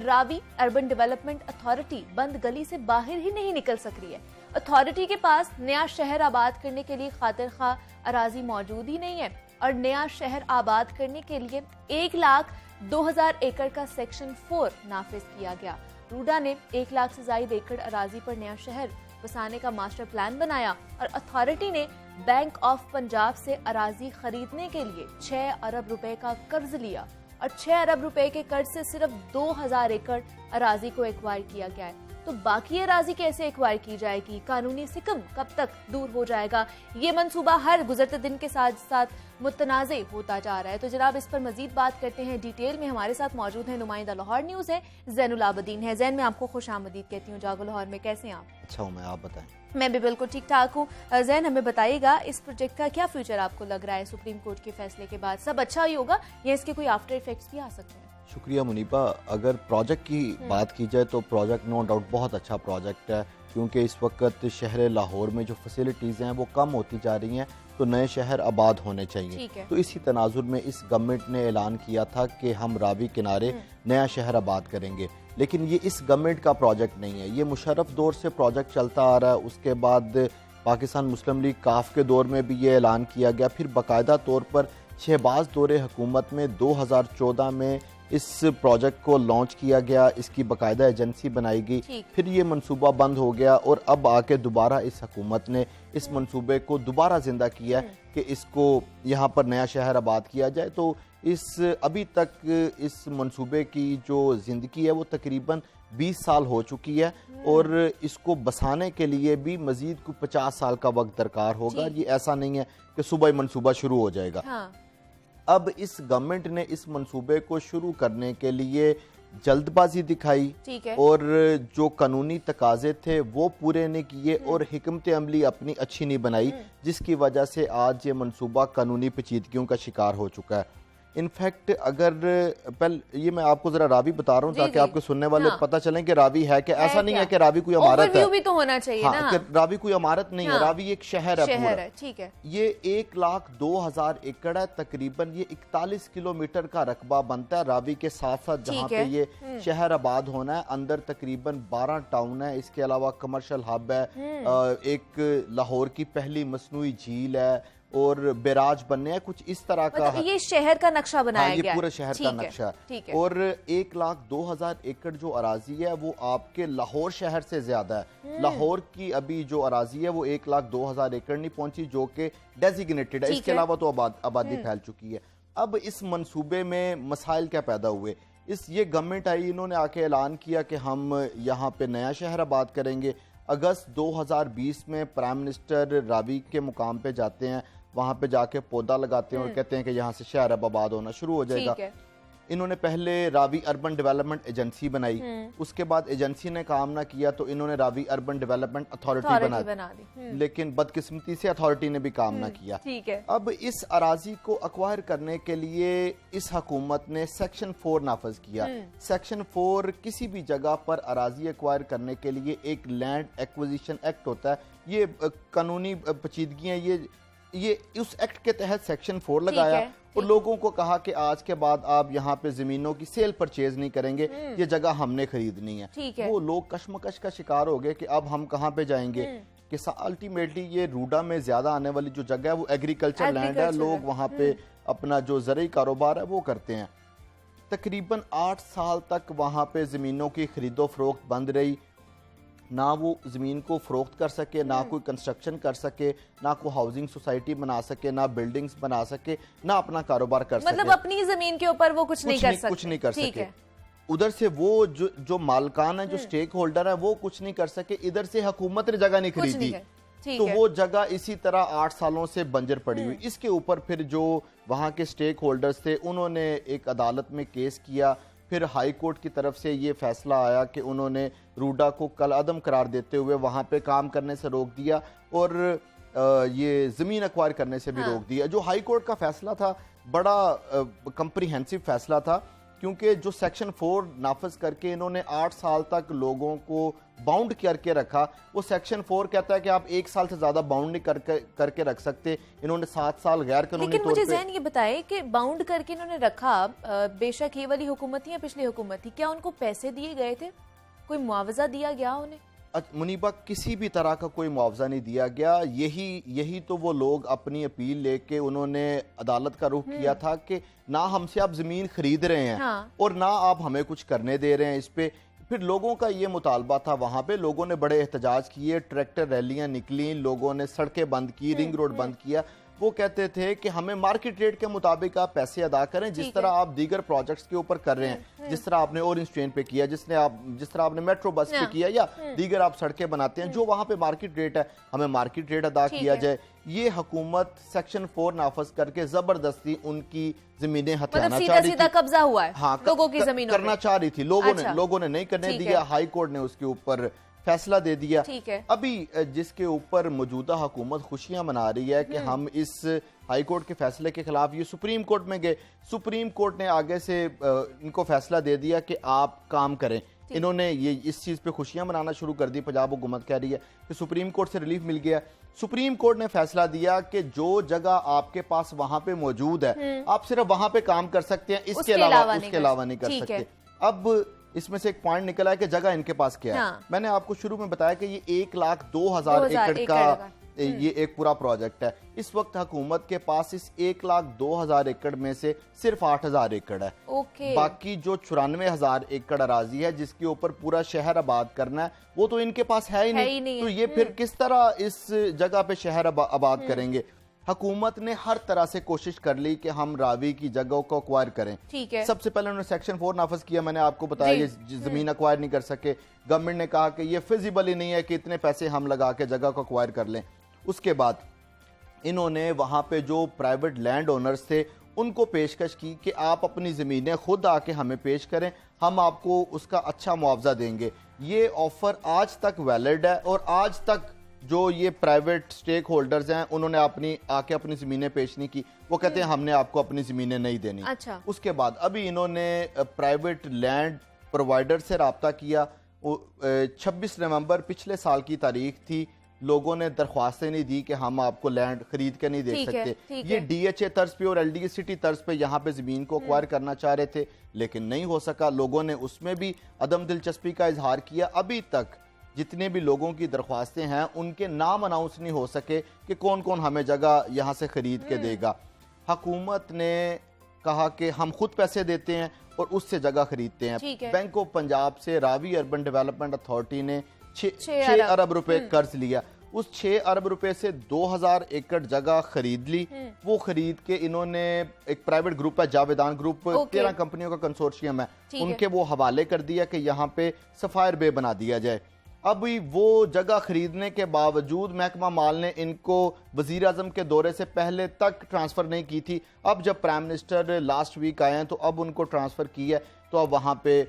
रावी अर्बन डेवलपमेंट अथॉरिटी बंद गली से बाहर ही नहीं निकल सक रही है। अथॉरिटी के पास नया शहर आबाद करने के लिए खातिर खा अराजी मौजूद ही नहीं है और नया शहर आबाद करने के लिए 1,02,000 एकड़ का सेक्शन 4 नाफिज किया गया। रूडा ने 1 लाख से ज्यादा एकड़ अराजी पर नया शहर बसाने का मास्टर प्लान बनाया और अथॉरिटी ने बैंक ऑफ पंजाब से अराजी खरीदने के लिए 6 अरब रुपए का कर्ज लिया और 6 अरब रुपए के कर्ज से सिर्फ 2,000 एकड़ अराजी को एक्वायर किया गया है। तो बाकी अराजी कैसे एक्वायर की जाएगी, कानूनी सिकम कब तक दूर हो जाएगा, ये मंसूबा हर गुजरते दिन के साथ साथ मुतनाज़े होता जा रहा है। तो जनाब इस पर मजीद बात करते हैं डिटेल में। हमारे साथ मौजूद है नुमाइंदा लाहौर न्यूज़ है ज़ैनुल आबदीन है। ज़ैन, मैं आपको खुश आमदीद कहती हूँ जागो लाहौर में। कैसे हैं आप? अच्छा हूँ मैं, आप बताएं। मैं भी बिल्कुल ठीक ठाक हूँ। ज़ैन, हमें बताइएगा इस प्रोजेक्ट का क्या फ्यूचर आपको लग रहा है सुप्रीम कोर्ट के फैसले के बाद? सब अच्छा ही होगा या इसके कोई आफ्टर इफेक्ट्स भी आ सकते हैं? शुक्रिया मुनीबा। अगर प्रोजेक्ट की बात की जाए तो प्रोजेक्ट नो डाउट बहुत अच्छा प्रोजेक्ट है, क्योंकि इस वक्त शहर लाहौर में जो फैसिलिटीज़ हैं वो कम होती जा रही हैं, तो नए शहर आबाद होने चाहिए। तो इसी तनाजुर में इस गवर्नमेंट ने ऐलान किया था कि हम रावी किनारे नया शहर आबाद करेंगे, लेकिन ये इस गवर्नमेंट का प्रोजेक्ट नहीं है, ये मुशर्रफ दौर से प्रोजेक्ट चलता आ रहा है। उसके बाद पाकिस्तान मुस्लिम लीग काफ के दौर में भी ये ऐलान किया गया, फिर बाकायदा तौर पर शहबाज दौरे हुकूमत में 2014 में इस प्रोजेक्ट को लॉन्च किया गया, इसकी बाकायदा एजेंसी बनाई गई, फिर ये मंसूबा बंद हो गया और अब आके दोबारा इस हुकूमत ने इस मंसूबे को दोबारा जिंदा किया कि इसको यहाँ पर नया शहर आबाद किया जाए। तो अभी तक इस मंसूबे की जो ज़िंदगी है वो तकरीबन 20 साल हो चुकी है और इसको बसाने के लिए भी मज़ीद को 50 साल का वक्त दरकार होगा। ये ऐसा नहीं है कि सुबह ही मंसूबा शुरू हो जाएगा। हाँ। अब इस गवर्नमेंट ने इस मंसूबे को शुरू करने के लिए जल्दबाजी दिखाई और जो कानूनी तकाजे थे वो पूरे नहीं किए और हिकमत अमली अपनी अच्छी नहीं बनाई, जिसकी वजह से आज ये मंसूबा कानूनी पेचीदगियों का शिकार हो चुका है। इनफैक्ट अगर पहले ये मैं आपको जरा रावी बता रहा हूँ ताकि आपके सुनने वाले पता चलें कि रावी है कि ऐसा नहीं है कि रावी कोई इमारत है, भी तो होना चाहिए ना। कि रावी कोई इमारत नहीं है, रावी एक शहर है पूरा। ठीक है। ये 1,02,000 एकड़ है, तकरीबन ये 41 किलोमीटर का रकबा बनता है रावी के साथ साथ जहाँ पे ये शहर आबाद होना है। अंदर तकरीबन 12 टाउन है, इसके अलावा कमर्शियल हब है, एक लाहौर की पहली मसनूई झील है और बैराज बनने हैं, कुछ इस तरह का ये शहर का नक्शा बनाया गया, ये पूरा शहर का नक्शा है। और 1,02,000 एकड़ जो अराजी है वो आपके लाहौर शहर से ज्यादा है। लाहौर की अभी जो अराजी है वो 1,02,000 एकड़ नहीं पहुंची, जो कि डेजिग्नेटेड है। इसके अलावा तो आबादी फैल चुकी है। अब इस मंसूबे में मसाइल क्या पैदा हुए, ये गवर्नमेंट आई, इन्होंने आके ऐलान किया कि हम यहाँ पे नया शहर आबाद करेंगे। अगस्त 2020 में प्राइम मिनिस्टर रावी के मुकाम पे जाते हैं, वहां पे जाके पौधा लगाते हैं और कहते हैं कि यहाँ से शहर अब आबाद होना शुरू हो जाएगा। इन्होंने पहले रावी अर्बन डेवलपमेंट एजेंसी बनाई, उसके बाद एजेंसी ने काम ना किया तो इन्होंने रावी अर्बन डेवलपमेंट अथॉरिटी बना दी, लेकिन बदकिस्मती से अथॉरिटी ने भी काम ना किया। अब इस अराजी को अक्वायर करने के लिए इस हुकूमत ने सेक्शन 4 नाफज किया। सेक्शन 4 किसी भी जगह पर अराजी अक्वायर करने के लिए एक लैंड एक्विजिशन एक्ट होता है। ये कानूनी पेचीदगियां ये उस एक्ट के तहत सेक्शन 4 लगाया और लोगों को कहा कि आज के बाद आप यहाँ पे जमीनों की सेल परचेज नहीं करेंगे, ये जगह हमने खरीदनी है। वो लोग कश्मकश का शिकार हो गए कि अब हम कहाँ पे जाएंगे, कि अल्टीमेटली ये रूडा में ज्यादा आने वाली जो जगह है वो एग्रीकल्चर लैंड है, लोग वहाँ पे अपना जो ज़रूरी कारोबार है वो करते हैं। तकरीबन 8 साल तक वहाँ पे जमीनों की खरीदो फरोख्त बंद रही, ना वो जमीन को फरोख्त कर सके, ना कोई कंस्ट्रक्शन कर सके, ना कोई हाउसिंग सोसाइटी बना सके, ना बिल्डिंग्स बना सके, ना अपना कारोबार कर सके। मतलब अपनी जमीन के ऊपर वो कुछ नहीं कर सके। उधर से वो जो मालकान है, जो स्टेक होल्डर है, वो कुछ नहीं कर सके। इधर से हुकूमत ने जगह नहीं खरीदी, तो वो जगह इसी तरह 8 सालों से बंजर पड़ी हुई। इसके ऊपर फिर जो वहाँ के स्टेक होल्डर्स थे उन्होंने एक अदालत में केस किया, फिर हाई कोर्ट की तरफ से ये फैसला आया कि उन्होंने रूडा को कल अदम करार देते हुए वहाँ पे काम करने से रोक दिया और ये ज़मीन एक्वायर करने से भी रोक दिया। जो हाई कोर्ट का फैसला था बड़ा कंप्रीहेंसिव फैसला था, क्योंकि जो सेक्शन 4 नाफज करके इन्होंने 8 साल तक लोगों को बाउंड करके रखा, वो सेक्शन 4 कहता है कि आप 1 साल से ज्यादा बाउंड नहीं करके रख सकते। इन्होंने 7 साल गैर कानूनी लेकिन मुझे ज़हन ये बताए कि बाउंड करके इन्होंने रखा, बेशक ये वाली हुकूमत थी या पिछली हुकूमत थी, क्या उनको पैसे दिए गए थे, कोई मुआवजा दिया गया उन्हें? मुनीबा, किसी भी तरह का कोई मुआवजा नहीं दिया गया। यही तो वो लोग अपनी अपील लेके उन्होंने अदालत का रुख किया था कि ना हमसे आप जमीन खरीद रहे हैं और ना आप हमें कुछ करने दे रहे हैं इस पे। फिर लोगों का ये मुतालबा था, वहाँ पे लोगों ने बड़े एहतजाज किए, ट्रैक्टर रैलियां निकली, लोगों ने सड़कें बंद की, रिंग रोड बंद किया। वो कहते थे कि हमें मार्केट रेट के मुताबिक आप पैसे अदा करें, जिस तरह आप दीगर प्रोजेक्ट्स के ऊपर कर रहे हैं, जिस तरह आपने ऑरेंज ट्रेन पे किया, जिस तरह आपने मेट्रो बस पे किया, या दीगर आप सड़कें बनाते हैं, जो वहां पे मार्केट रेट है हमें मार्केट रेट अदा किया जाए। ये हुकूमत सेक्शन 4 नाफज करके जबरदस्ती उनकी जमीनें हथियाना चाह रही थी, कब्जा हुआ है, हाँ, लोगों की जमीनों करना चाह रही थी। लोगों ने नहीं करने दिया, हाई कोर्ट ने उसके ऊपर फैसला दे दिया। ठीक है। अभी जिसके ऊपर मौजूदा हुकूमत खुशियां मना रही है कि हम इस हाई कोर्ट के फैसले के खिलाफ ये सुप्रीम कोर्ट में गए, सुप्रीम कोर्ट ने आगे से इनको फैसला दे दिया कि आप काम करें। इन्होंने ये इस चीज पे खुशियां मनाना शुरू कर दी। पंजाब हुकूमत कह रही है कि सुप्रीम कोर्ट से रिलीफ मिल गया। सुप्रीम कोर्ट ने फैसला दिया कि जो जगह आपके पास वहां पे मौजूद है आप सिर्फ वहां पे काम कर सकते हैं, इसके अलावा नहीं कर सकते। अब इसमें से एक पॉइंट निकला है कि जगह इनके पास क्या है। हाँ। मैंने आपको शुरू में बताया कि ये 1,02,000 एकड़ का ये एक पूरा प्रोजेक्ट है। इस वक्त हुकूमत के पास इस 1,02,000 एकड़ में से सिर्फ 8,000 एकड़ है। बाकी जो 94,000 एकड़ अराजी है जिसके ऊपर पूरा शहर आबाद करना है, वो तो इनके पास है ही नहीं। तो ये फिर किस तरह इस जगह पे शहर आबाद करेंगे। हुकूमत ने हर तरह से कोशिश कर ली कि हम रावी की जगहों को अक्वायर करें। ठीक है। सबसे पहले उन्होंने सेक्शन 4 नाफज किया, मैंने आपको बताया ये जमीन अक्वायर नहीं कर सके। गवर्नमेंट ने कहा कि ये फिजिबल ही नहीं है कि इतने पैसे हम लगा के जगह को अक्वायर कर लें। उसके बाद इन्होंने वहां पे जो प्राइवेट लैंड ओनर्स थे उनको पेशकश की कि आप अपनी जमीनें खुद आके हमें पेश करें, हम आपको उसका अच्छा मुआवजा देंगे। ये ऑफर आज तक वैलिड है और आज तक जो ये प्राइवेट स्टेक होल्डर्स हैं उन्होंने आके अपनी जमीनें पेश नहीं की। वो कहते हैं हमने आपको अपनी जमीनें नहीं देनी। अच्छा। उसके बाद अभी इन्होंने प्राइवेट लैंड प्रोवाइडर से रब्ता किया। 26 नवंबर पिछले साल की तारीख थी। लोगों ने दरख्वास्तें नहीं दी कि हम आपको लैंड खरीद के नहीं दे सकते। ये DHA तर्ज पे और LDA सिटी तर्ज पे यहाँ पे जमीन को अक्वायर करना चाह रहे थे, लेकिन नहीं हो सका। लोगों ने उसमें भी अदम दिलचस्पी का इजहार किया। अभी तक जितने भी लोगों की दरख्वास्तें हैं उनके नाम अनाउंस नहीं हो सके कि कौन कौन हमें जगह यहाँ से खरीद के देगा। हुकूमत ने कहा कि हम खुद पैसे देते हैं और उससे जगह खरीदते हैं। बैंक ऑफ पंजाब से रावी अर्बन डेवलपमेंट अथॉरिटी ने 6 अरब रुपए कर्ज लिया। उस 6 अरब रुपए से 2,000 एकड़ जगह खरीद ली। वो खरीद के इन्होंने एक प्राइवेट ग्रुप है जावेदान ग्रुप, 13 कंपनियों का कंसोर्शियम है, उनके वो हवाले कर दिया कि यहाँ पे सफायर बे बना दिया जाए। अभी वो जगह खरीदने के बावजूद महकमा माल ने इनको वजीर आजम के दौरे से पहले तक ट्रांसफर नहीं की थी। अब जब प्राइम मिनिस्टर लास्ट वीक आए हैं तो अब उनको ट्रांसफर की है, तो अब वहां पे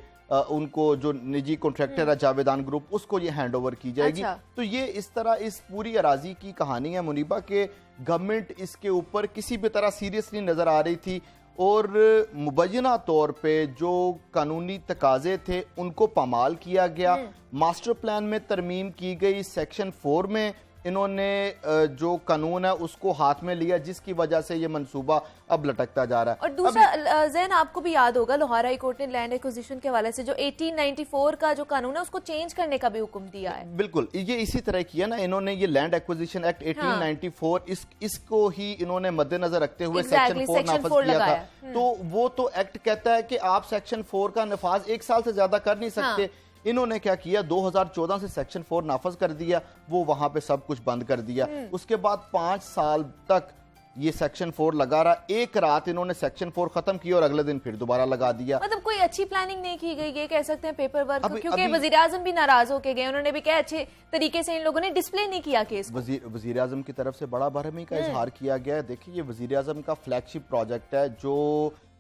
उनको जो निजी कॉन्ट्रैक्टर है जावेदान ग्रुप उसको ये हैंड ओवर की जाएगी। अच्छा। तो ये इस तरह इस पूरी अराजी की कहानी है मुनीबा के गवर्नमेंट इसके ऊपर किसी भी तरह सीरियस नहीं नजर आ रही थी और मुबैना तौर पे जो कानूनी तकाजे थे उनको पामाल किया गया। मास्टर प्लान में तरमीम की गई, सेक्शन 4 में इन्होंने जो कानून है उसको हाथ में लिया, जिसकी वजह से ये मंसूबा अब लटकता जा रहा है। और दूसरा जैन, आपको भी याद होगा लाहौर हाई कोर्ट ने लैंड एक्विजिशन के हवाले से जो 1894 का जो कानून है उसको चेंज करने का भी हुक्म दिया है। बिल्कुल, ये इसी तरह किया ना इन्होंने, ये लैंड एक्विजिशन एक्ट 1894 इसको ही इन्होंने मद्देनजर रखते हुए सेक्शन 4 नाफज किया था। तो वो तो एक्ट कहता है कि आप सेक्शन 4 का नफाज 1 साल से ज्यादा कर नहीं सकते। इन्होंने क्या किया, 2014 से सेक्शन 4 नाफज कर दिया, वो वहां पे सब कुछ बंद कर दिया। उसके बाद 5 साल तक ये सेक्शन 4 लगा रहा। एक रात इन्होंने सेक्शन 4 खत्म किया और अगले दिन फिर दोबारा लगा दिया। मतलब कोई अच्छी प्लानिंग नहीं की गई, ये कह सकते हैं पेपर वर्क, क्योंकि वजीर आजम भी नाराज होके गए। उन्होंने भी कहा अच्छे तरीके से इन लोगों ने डिस्प्ले नहीं किया केस। वजीर आजम की तरफ से बड़ा बरहमी का इजहार किया गया है। देखिए, ये वजीर आजम का फ्लैगशिप प्रोजेक्ट है जो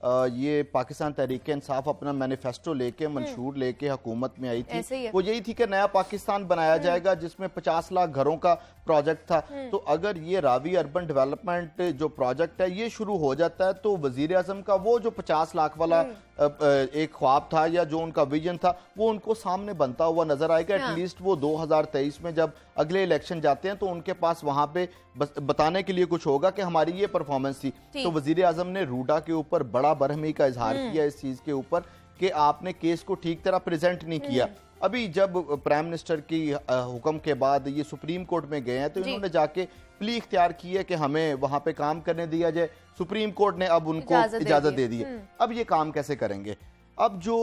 ये पाकिस्तान तहरीक इंसाफ अपना मैनिफेस्टो लेके मंशूर लेके हुकूमत में आई थी। वो यही थी कि नया पाकिस्तान बनाया जाएगा जिसमें 50 लाख घरों का प्रोजेक्ट था। तो अगर ये रावी अर्बन डेवलपमेंट जो प्रोजेक्ट है ये शुरू हो जाता है तो वजीर आजम का वो जो 50 लाख वाला एक ख्वाब था या जो उनका विजन था वो उनको सामने बनता हुआ नजर आएगा। एटलीस्ट वो 2023 में जब अगले इलेक्शन जाते हैं तो उनके पास वहां पे बताने के लिए कुछ होगा कि हमारी ये परफॉर्मेंस थी। तो वजीर आजम ने रूडा के ऊपर बड़ा बरहमी का इजहार किया इस चीज के ऊपर कि आपने केस को ठीक तरह प्रेजेंट नहीं किया। अभी जब प्राइम मिनिस्टर की हुक्म के बाद ये सुप्रीम कोर्ट में गए हैं तो इन्होंने जाके प्ली इख्तियार की है कि हमें वहां पे काम करने दिया जाए। सुप्रीम कोर्ट ने अब उनको इजाजत दे दी है। अब ये काम कैसे करेंगे? अब जो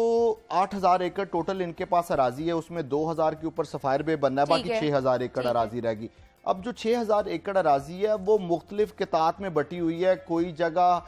8,000 एकड़ टोटल इनके पास अराजी है उसमें 2,000 के ऊपर सफायर बे बनना है, बाकी 6,000 एकड़ अराजी रहेगी। अब जो 6000 एकड़ अराजी है वो मुख्तलिफ कितात में बटी हुई है। कोई जगह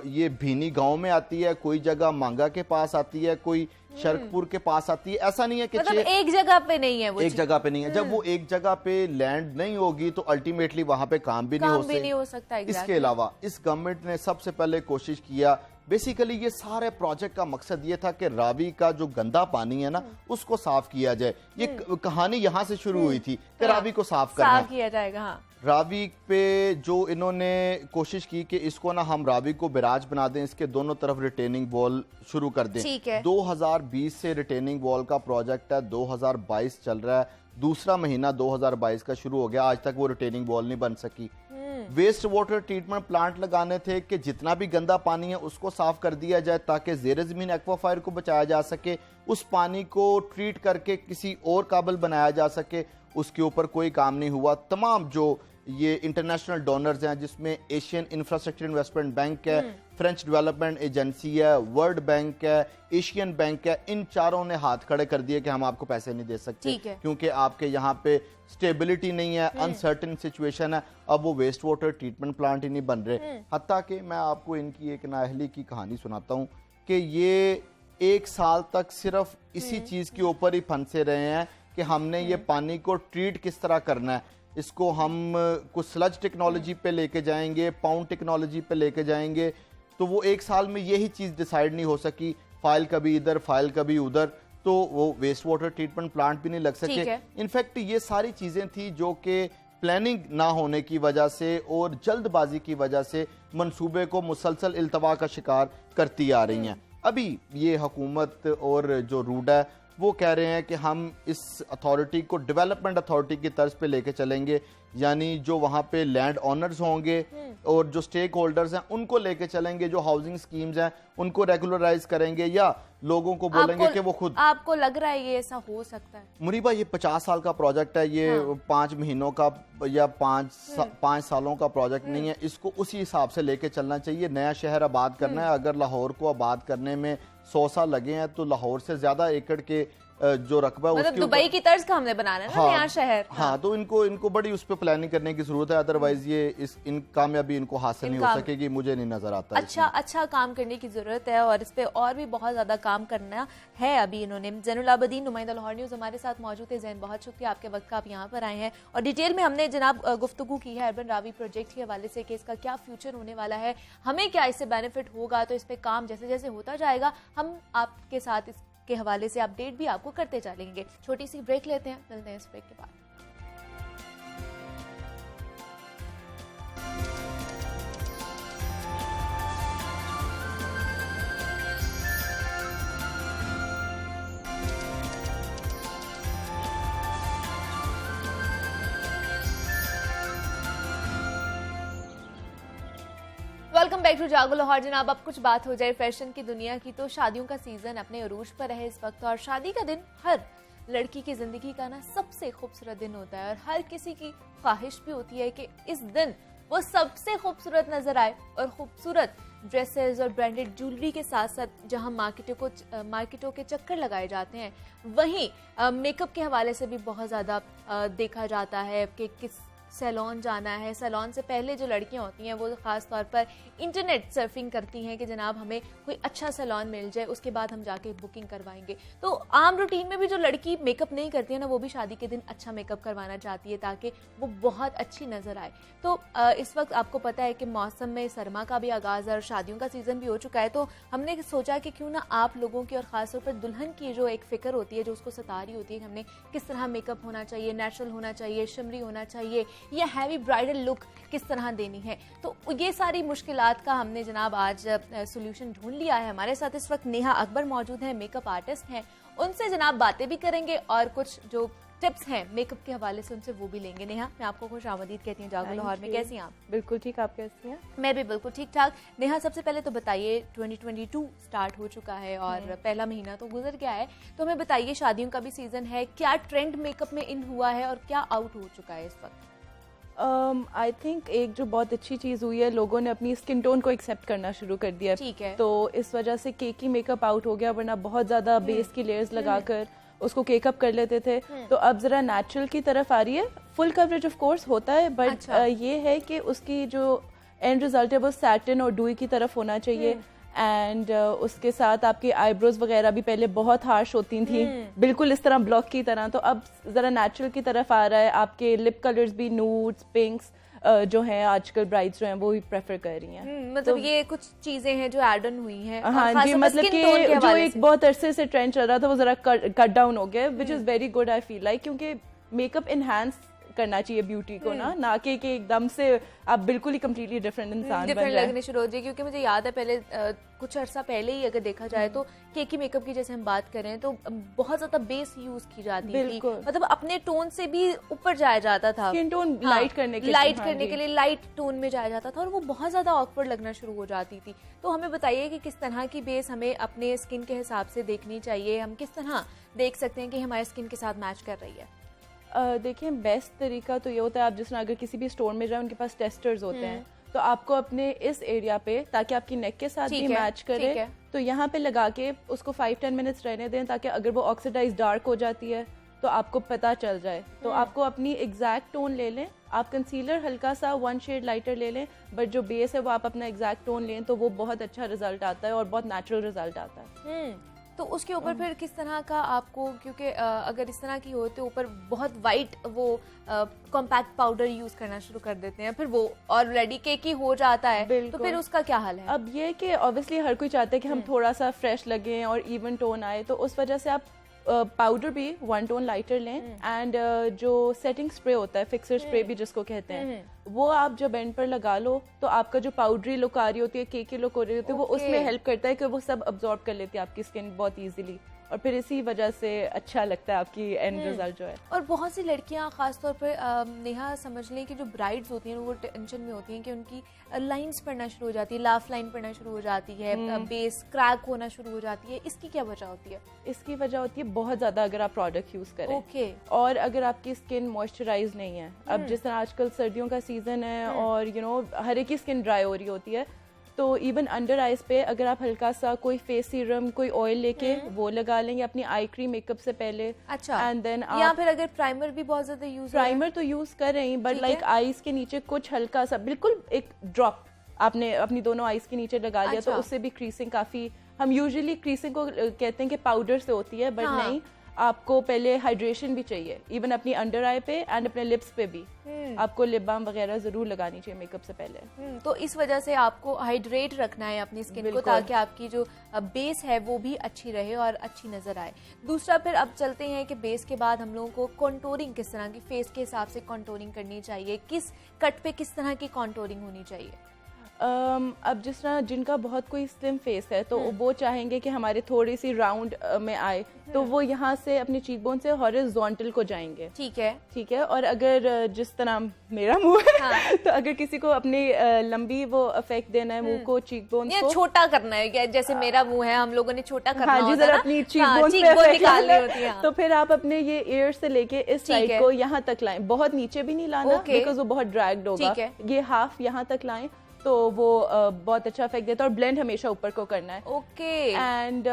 ये भीनी गांव में आती है, कोई जगह मांगा के पास आती है, कोई शरकपुर के पास आती है। ऐसा नहीं है कि मतलब एक जगह पे नहीं है वो, एक जगह पे नहीं है। जब वो एक जगह पे लैंड नहीं होगी तो अल्टीमेटली वहां पे काम भी नहीं हो सकता। इसके अलावा इस गवर्नमेंट ने सबसे पहले कोशिश किया, बेसिकली ये सारे प्रोजेक्ट का मकसद ये था कि रावी का जो गंदा पानी है ना उसको साफ किया जाए। ये कहानी यहाँ से शुरू हुई थी कि रावी को साफ किया जाएगा। हाँ। रावी पे जो इन्होंने कोशिश की कि इसको ना हम रावी को बैराज बना दें, इसके दोनों तरफ रिटेनिंग वॉल शुरू कर दें। 2020 से रिटेनिंग वॉल का प्रोजेक्ट है, 2022 चल रहा है, दूसरा महीना 2022 का शुरू हो गया, आज तक वो रिटेनिंग वॉल नहीं बन सकी। वेस्ट वाटर ट्रीटमेंट प्लांट लगाने थे कि जितना भी गंदा पानी है उसको साफ कर दिया जाए ताकि ज़ेरे ज़मीन एक्वाफायर को बचाया जा सके, उस पानी को ट्रीट करके किसी और काबिल बनाया जा सके, उसके ऊपर कोई काम नहीं हुआ। तमाम जो ये इंटरनेशनल डोनर्स हैं जिसमें एशियन इंफ्रास्ट्रक्चर इन्वेस्टमेंट बैंक है, फ्रेंच डेवलपमेंट एजेंसी है, वर्ल्ड बैंक है, एशियन बैंक है, इन चारों ने हाथ खड़े कर दिए कि हम आपको पैसे नहीं दे सकते क्योंकि आपके यहाँ पे स्टेबिलिटी नहीं है, अनसर्टेन सिचुएशन है। अब वो वेस्ट वाटर ट्रीटमेंट प्लांट ही नहीं बन रहे। हत्ता कि मैं आपको इनकी एक नाअहली की कहानी सुनाता हूँ कि ये 1 साल तक सिर्फ इसी चीज के ऊपर ही फंसे रहे हैं कि हमने ये पानी को ट्रीट किस तरह करना है। इसको हम कुछ स्लज टेक्नोलॉजी पे लेके जाएंगे, पाउंड टेक्नोलॉजी पे लेके जाएंगे, तो वो 1 साल में यही चीज डिसाइड नहीं हो सकी। फाइल कभी इधर, फाइल कभी उधर, तो वो वेस्ट वाटर ट्रीटमेंट प्लांट भी नहीं लग सके। इनफैक्ट ये सारी चीजें थी जो कि प्लानिंग ना होने की वजह से और जल्दबाजी की वजह से मंसूबे को मुसलसल इल्तवा का शिकार करती आ रही हैं। अभी ये हुकूमत और जो रूड है वो कह रहे हैं कि हम इस अथॉरिटी को डेवलपमेंट अथॉरिटी की तर्ज पे लेके चलेंगे, यानी जो वहाँ पे लैंड ऑनर्स होंगे और जो स्टेक होल्डर्स हैं उनको लेके चलेंगे, जो हाउसिंग स्कीम्स हैं उनको रेगुलराइज करेंगे या लोगों को बोलेंगे कि वो खुद। आपको लग रहा है ये ऐसा हो सकता है? मुनीबा, ये 50 साल का प्रोजेक्ट है, ये 5 महीनों का या 5 सालों का प्रोजेक्ट नहीं है। इसको उसी हिसाब से लेके चलना चाहिए। नया शहर आबाद करना है, अगर लाहौर को आबाद करने में 100 साल लगे हैं तो लाहौर से ज्यादा एकड़ के जो रकबा मतलब दुबई की तर्ज का हमने बनाना है ना नया शहर। हाँ, तो इनको बड़ी उस पर प्लानिंग करने की जरूरत है, अदरवाइज ये इन कामयाबी इनको हासिल नहीं हो सकेगी, मुझे नहीं नजर आता। अच्छा काम करने की जरूरत है और इस पे और भी बहुत ज्यादा काम करना है। अभी इन्होंने ज़ैनुल आबदीन, नुमाइंदा लाहौर न्यूज़ हमारे साथ मौजूद है। ज़ैन, बहुत शुक्रिया आपके वक्त का, आप यहाँ पर आए हैं और डिटेल में हमने जनाब गुफ्तगू की है अर्बन रावी प्रोजेक्ट के हवाले से कि इसका क्या फ्यूचर होने वाला है, हमें क्या इससे बेनिफिट होगा। तो इस पे काम जैसे जैसे होता जाएगा हम आपके साथ के हवाले से अपडेट भी आपको करते चलेंगे। छोटी सी ब्रेक लेते हैं, मिलते हैं इस ब्रेक के बाद। वेलकम बैक टू जागो लाहौर। जनाब, अब कुछ बात हो जाए फैशन की दुनिया की, तो शादियों का सीजन अपने अरूज पर है इस वक्त और शादी का दिन हर लड़की की जिंदगी का ना सबसे खूबसूरत दिन होता है और हर किसी की ख्वाहिश भी होती है कि इस दिन वो सबसे खूबसूरत नजर आए और खूबसूरत ड्रेसेस और ब्रांडेड ज्वेलरी के साथ साथ जहां मार्केटों के चक्कर लगाए जाते हैं, वहीं मेकअप के हवाले से भी बहुत ज्यादा देखा जाता है कि किस सैलून जाना है। सैलून से पहले जो लड़कियां होती हैं वो खास तौर पर इंटरनेट सर्फिंग करती हैं कि जनाब हमें कोई अच्छा सैलून मिल जाए, उसके बाद हम जाके बुकिंग करवाएंगे। तो आम रूटीन में भी जो लड़की मेकअप नहीं करती है ना, वो भी शादी के दिन अच्छा मेकअप करवाना चाहती है ताकि वो बहुत अच्छी नजर आए। तो इस वक्त आपको पता है कि मौसम में सरमा का भी आगाज है और शादियों का सीजन भी हो चुका है, तो हमने सोचा कि क्यों ना आप लोगों की और खासतौर पर दुल्हन की जो एक फिक्र होती है, जो उसको सता रही होती है, हमने किस तरह मेकअप होना चाहिए, नेचुरल होना चाहिए, शिमरी होना चाहिए या हैवी ब्राइडल लुक किस तरह देनी है, तो ये सारी मुश्किलात का हमने जनाब आज सोल्यूशन ढूंढ लिया है। हमारे साथ इस वक्त नेहा अकबर मौजूद हैं, मेकअप आर्टिस्ट हैं, उनसे जनाब बातें भी करेंगे और कुछ जो टिप्स हैं मेकअप के हवाले से उनसे वो भी लेंगे। नेहा, मैं आपको खुश आमदीद कहती हूँ जागो लाहौर में। कैसी हैं आप? बिल्कुल ठीक, आप कैसी हैं? मैं भी बिल्कुल ठीक ठाक। नेहा, सबसे पहले तो बताइए 2022 स्टार्ट हो चुका है और पहला महीना तो गुजर गया है, तो हमें बताइए शादियों का भी सीजन है, क्या ट्रेंड मेकअप में इन हुआ है और क्या आउट हो चुका है इस वक्त? आई थिंक एक जो बहुत अच्छी चीज़ हुई है, लोगों ने अपनी स्किन टोन को एक्सेप्ट करना शुरू कर दिया। ठीक है। तो इस वजह से केकी मेकअप आउट हो गया, वरना बहुत ज़्यादा बेस की लेयर्स लगाकर उसको केकअप कर लेते थे, तो अब जरा नेचुरल की तरफ आ रही है। फुल कवरेज ऑफ कोर्स होता है, बट ये है कि उसकी जो एंड रिजल्ट है वो सैटिन और डुई की तरफ होना चाहिए। एंड उसके साथ आपकी आईब्रोज वगैरह भी पहले बहुत हार्श होती थी, बिल्कुल इस तरह ब्लॉक की तरह, तो अब जरा नेचुरल की तरफ आ रहा है। आपके लिप कलर्स भी नूड्स, पिंक्स जो हैं आजकल ब्राइड्स जो हैं वो भी प्रेफर कर रही हैं। मतलब तो ये कुछ चीजें हैं जो एड ऑन हुई हैं। हाँ जी, मतलब कि जो एक बहुत अरसे से ट्रेंड चल रहा था वो जरा कट डाउन हो गया, which is very good I feel like, क्योंकि मेकअप इनहैंस करना चाहिए ब्यूटी को ना कि एकदम से आप बिल्कुल ही कम्प्लीटली डिफरेंट इंसान बन जाए, लगने शुरू हो जाए। क्योंकि मुझे याद है पहले कुछ अर्सा पहले ही अगर देखा जाए तो केकी मेकअप की जैसे हम बात कर रहे हैं तो बहुत ज्यादा बेस यूज की जाती थी, मतलब अपने टोन से भी ऊपर जाया जाता था, स्किन टोन लाइट करने के लिए लाइट टोन में जाया जाता था और वो बहुत ज्यादा ऑकवर्ड लगना शुरू हो जाती थी। तो हमें बताइए कि किस तरह की बेस हमें अपने स्किन के हिसाब से देखनी चाहिए, हम किस तरह देख सकते हैं कि हमारे स्किन के साथ मैच कर रही है। देखिए बेस्ट तरीका तो ये होता है, आप जिस तरह अगर किसी भी स्टोर में जाए उनके पास टेस्टर्स होते हैं, तो आपको अपने इस एरिया पे, ताकि आपकी नेक के साथ भी मैच करे, तो यहाँ पे लगा के उसको 5-10 मिनट्स रहने दें, ताकि अगर वो ऑक्सीडाइज डार्क हो जाती है तो आपको पता चल जाए। तो आपको अपनी एग्जैक्ट टोन ले लें, आप कंसीलर हल्का सा 1 शेड लाइटर ले लें, बट जो बेस है वो आप अपना एग्जैक्ट टोन लें, तो वो बहुत अच्छा रिजल्ट आता है और बहुत नेचुरल रिजल्ट आता है। तो उसके ऊपर फिर किस तरह का आपको, क्योंकि अगर इस तरह की हो तो ऊपर बहुत वाइट वो कॉम्पैक्ट पाउडर यूज करना शुरू कर देते हैं, फिर वो ऑलरेडी केकी हो जाता है, तो फिर उसका क्या हाल है? अब ये कि ऑब्वियसली हर कोई चाहता है कि हम थोड़ा सा फ्रेश लगें और इवन टोन आए, तो उस वजह से आप पाउडर भी 1 टोन लाइटर लें, एंड जो सेटिंग स्प्रे होता है, फिक्सर स्प्रे भी जिसको कहते हैं, वो आप जब एंड पर लगा लो तो आपका जो पाउडरी लुक आ रही होती है, केकी लुक हो रही होती है, वो उसमें हेल्प करता है कि वो सब अब्जॉर्ब कर लेती है आपकी स्किन बहुत इजीली, और फिर इसी वजह से अच्छा लगता है आपकी एंड रिजल्ट जो है। और बहुत सी लड़कियां खासतौर पर नेहा समझ लें कि जो ब्राइड्स होती हैं वो टेंशन में होती हैं कि उनकी लाइंस पड़ना शुरू हो जाती है, लाफ लाइन पड़ना शुरू हो जाती है, बेस क्रैक होना शुरू हो जाती है, इसकी क्या वजह होती है? इसकी वजह होती है बहुत ज्यादा अगर आप प्रोडक्ट यूज करें, और अगर आपकी स्किन मॉइस्चराइज नहीं है। अब जिस तरह आजकल सर्दियों का सीजन है और हर एक की स्किन ड्राई हो रही होती है, तो इवन अंडर आइज पे अगर आप हल्का सा कोई फेस सीरम, कोई ऑयल लेके वो लगा लेंगे अपनी आई क्रीम मेकअप से पहले। अच्छा, एंड देन या फिर अगर प्राइमर भी बहुत ज्यादा यूज, प्राइमर तो यूज कर रहे हैं, बट लाइक आईज के नीचे कुछ हल्का सा, बिल्कुल एक ड्रॉप आपने अपनी दोनों आईज के नीचे लगा लिया, तो उससे भी क्रीसिंग काफी, हम यूजुअली क्रीसिंग को कहते हैं कि पाउडर से होती है, बट नहीं, आपको पहले हाइड्रेशन भी चाहिए, इवन अपनी अंडर आई पे एंड अपने लिप्स पे भी आपको लिप बाम वगैरह जरूर लगानी चाहिए मेकअप से पहले। तो इस वजह से आपको हाइड्रेट रखना है अपनी स्किन को, ताकि आपकी जो बेस है वो भी अच्छी रहे और अच्छी नजर आए। दूसरा फिर अब चलते हैं कि बेस के बाद हम लोगों को कॉन्टोरिंग किस तरह की, फेस के हिसाब से कॉन्टोरिंग करनी चाहिए, किस कट पे किस तरह की कॉन्टोरिंग होनी चाहिए? अब जिस तरह जिनका बहुत कोई स्लिम फेस है तो वो चाहेंगे कि हमारे थोड़ी सी राउंड में आए, तो वो यहाँ से अपनी चीकबोन से हॉरिजॉन्टल को जाएंगे। ठीक है। और अगर जिस तरह मेरा मुंह है तो अगर किसी को अपनी लंबी वो इफेक्ट देना है मुंह को, चीकबोन को छोटा करना है क्या? जैसे मेरा मुंह है, हम लोगों ने छोटा करना होता है ना, अपनी चीकबोन निकालनी होती है, तो फिर आप अपने ये ईयर से लेके इस साइड को यहाँ तक लाएं, बहुत नीचे भी नहीं लाना बिकॉज वो बहुत ड्रैग्ड होगा, ये हाफ यहाँ तक लाएं, तो वो बहुत अच्छा इफेक्ट देता है। और ब्लेंड हमेशा ऊपर को करना है। एंड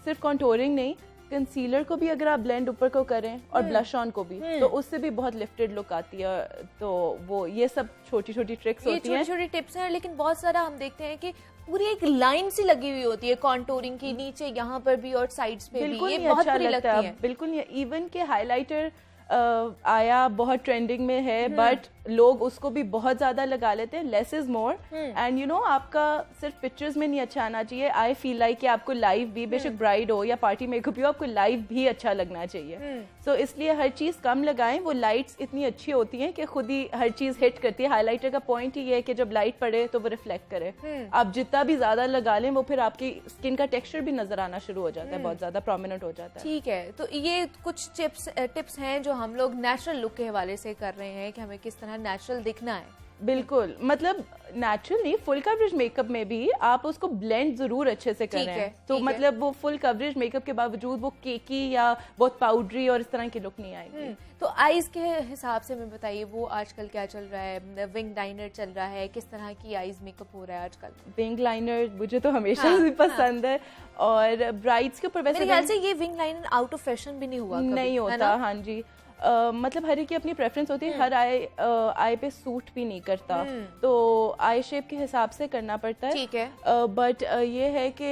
सिर्फ कॉन्टोरिंग नहीं, कंसीलर को भी अगर आप ब्लेंड ऊपर को करें और ब्लश ऑन को भी, तो उससे भी बहुत लिफ्टेड लुक आती है। तो वो ये सब छोटी छोटी ट्रिक्स होती हैं, छोटी छोटी टिप्स हैं, लेकिन बहुत सारा हम देखते हैं कि पूरी एक लाइन सी लगी हुई होती है कॉन्टोरिंग की, नीचे यहाँ पर भी और साइड्स पे भी, ये बहुत बुरी लगती है। बिल्कुल नहीं, इवन के हाइलाइटर आया बहुत ट्रेंडिंग में है, बट लोग उसको भी बहुत ज्यादा लगा लेते हैं। Less is more, and you know आपका सिर्फ पिक्चर्स में नहीं अच्छा आना चाहिए, आई फील लाइक कि आपको लाइव भी, बेशक ब्राइड हो या पार्टी मेकअप हो, आपको लाइव भी अच्छा लगना चाहिए। सो इसलिए हर चीज कम लगाएं, वो लाइट्स इतनी अच्छी होती हैं कि खुद ही हर चीज हिट करती है। हाइलाइटर का पॉइंट ही है कि जब लाइट पड़े तो वो रिफ्लेक्ट करे। आप जितना भी ज्यादा लगा लें, वो फिर आपकी स्किन का टेक्सचर भी नजर आना शुरू हो जाता है, बहुत ज्यादा प्रोमिनेंट हो जाता है। ठीक है, तो ये कुछ टिप्स हैं जो हम लोग नेचुरल लुक के हवाले से कर रहे हैं कि हमें किस तरह नेचुरल दिखना है। बिल्कुल, मतलब नेचुरल नहीं, फुल कवरेज मेकअप में भी आप उसको ब्लेंड जरूर अच्छे से करें, तो मतलब वो फुल कवरेज मेकअप के बावजूद वो केकी या बहुत पाउडरी और इस तरह की लुक नहीं आएगी। तो आईज के हिसाब से मैं बताइए, वो आजकल क्या चल रहा है? विंग लाइनर चल रहा है, किस तरह की आईज मेकअप हो रहा है आजकल? विंग लाइनर मुझे तो हमेशा से पसंद है, और ब्राइड्स के ऊपर वैसे मेरे ख्याल से ये wing liner out of fashion भी नहीं हुआ कभी, नहीं होता। हाँ जी, मतलब हर एक की अपनी प्रेफरेंस होती है, हर आई पे सूट भी नहीं करता, तो आई शेप के हिसाब से करना पड़ता है। ठीक है। बट ये है कि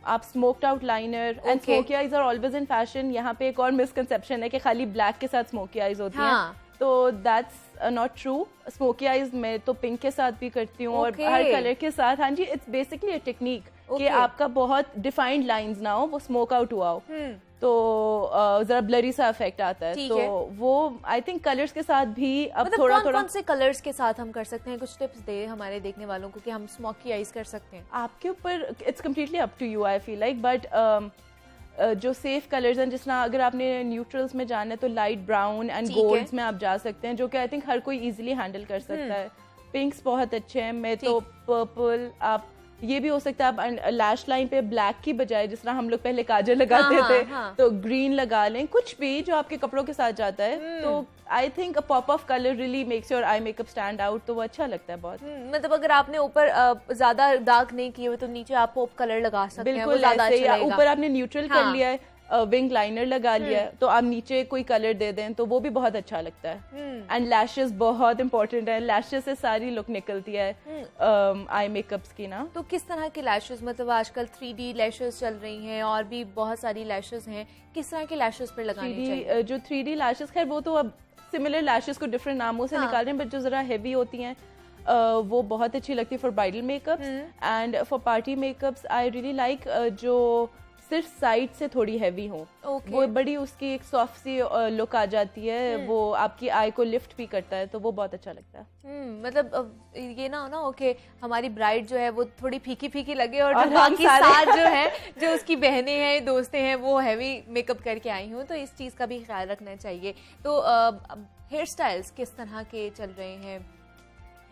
आप smoked out liner and smoky eyes are always in fashion. यहाँ पे एक और मिसकंसेप्शन है कि खाली ब्लैक के साथ स्मोकी आईज होती हैं, तो that's not true. Smoky eyes मैं तो पिंक के साथ भी करती हूँ और हर कलर के साथ। हाँ जी, इट्स बेसिकली अ टेक्निक कि आपका बहुत डिफाइंड लाइंस ना हो, वो स्मोक आउट हुआ हो, तो जरा ब्लरी सा इफेक्ट आता है। तो वो आई थिंक कलर्स के साथ भी अब मतलब थोड़ा कौन से कलर्स के साथ हम कर सकते हैं? कुछ टिप्स दे हमारे देखने वालों को कि हम स्मोकी आईज कर सकते हैं। आपके ऊपर, it's completely up to you I feel like, but जो सेफ कलर्स हैं, जिस तरह अगर आपने न्यूट्रल्स में जाना है तो लाइट ब्राउन एंड गोल्ड्स में आप जा सकते हैं, जो कि आई थिंक हर कोई इजीली हैंडल कर सकता है। पिंक्स बहुत अच्छे हैं, मैं तो पर्पल, आप ये भी हो सकता है आप लैश लाइन पे ब्लैक की बजाय, जिस तरह हम लोग पहले काजल लगाते थे, तो ग्रीन लगा लें, कुछ भी जो आपके कपड़ों के साथ जाता है। तो I think a pop of colour really makes your eye makeup stand out, तो वो अच्छा लगता है बहुत। मतलब अगर आपने ऊपर ज्यादा डार्क नहीं किए हुए तो नीचे आप पॉप कलर लगा सकते हैं, वो ज्यादा अच्छा लगेगा। ऊपर आपने न्यूट्रल कर लिया है, विंग लाइनर लगा लिया है, तो आप नीचे कोई कलर दे दें तो वो भी बहुत अच्छा लगता है। एंड लैशेस बहुत इंपॉर्टेंट है, लैशेस से सारी लुक निकलती है आई मेकअप्स की ना। तो किस तरह के लैशेस, मतलब आजकल 3D लैशेस चल रही हैं और भी बहुत सारी लैशेस हैं, किस तरह के लैशेस पर लगानी चाहिए? जो 3D लैशेस, खैर वो तो अब सिमिलर लैशेस को डिफरेंट नामों से निकाल रहे हैं, बट जो जरा हेवी होती हैं वो बहुत अच्छी लगती है for bridal makeups. And for party makeups I really like जो सिर्फ साइड से थोड़ी हैवी हो, वो बड़ी उसकी एक सॉफ्ट सी लुक आ जाती है, वो आपकी आई को लिफ्ट भी करता है, तो वो बहुत अच्छा लगता है। मतलब ये ना हो ना ओके, हमारी ब्राइड जो है वो थोड़ी फीकी फीकी लगे और जो बाकी साथ जो है, जो उसकी बहनें हैं, दोस्तें हैं, वो हैवी मेकअप करके आई हूँ, तो इस चीज का भी ख्याल रखना चाहिए। तो हेयर स्टाइल्स किस तरह के चल रहे हैं?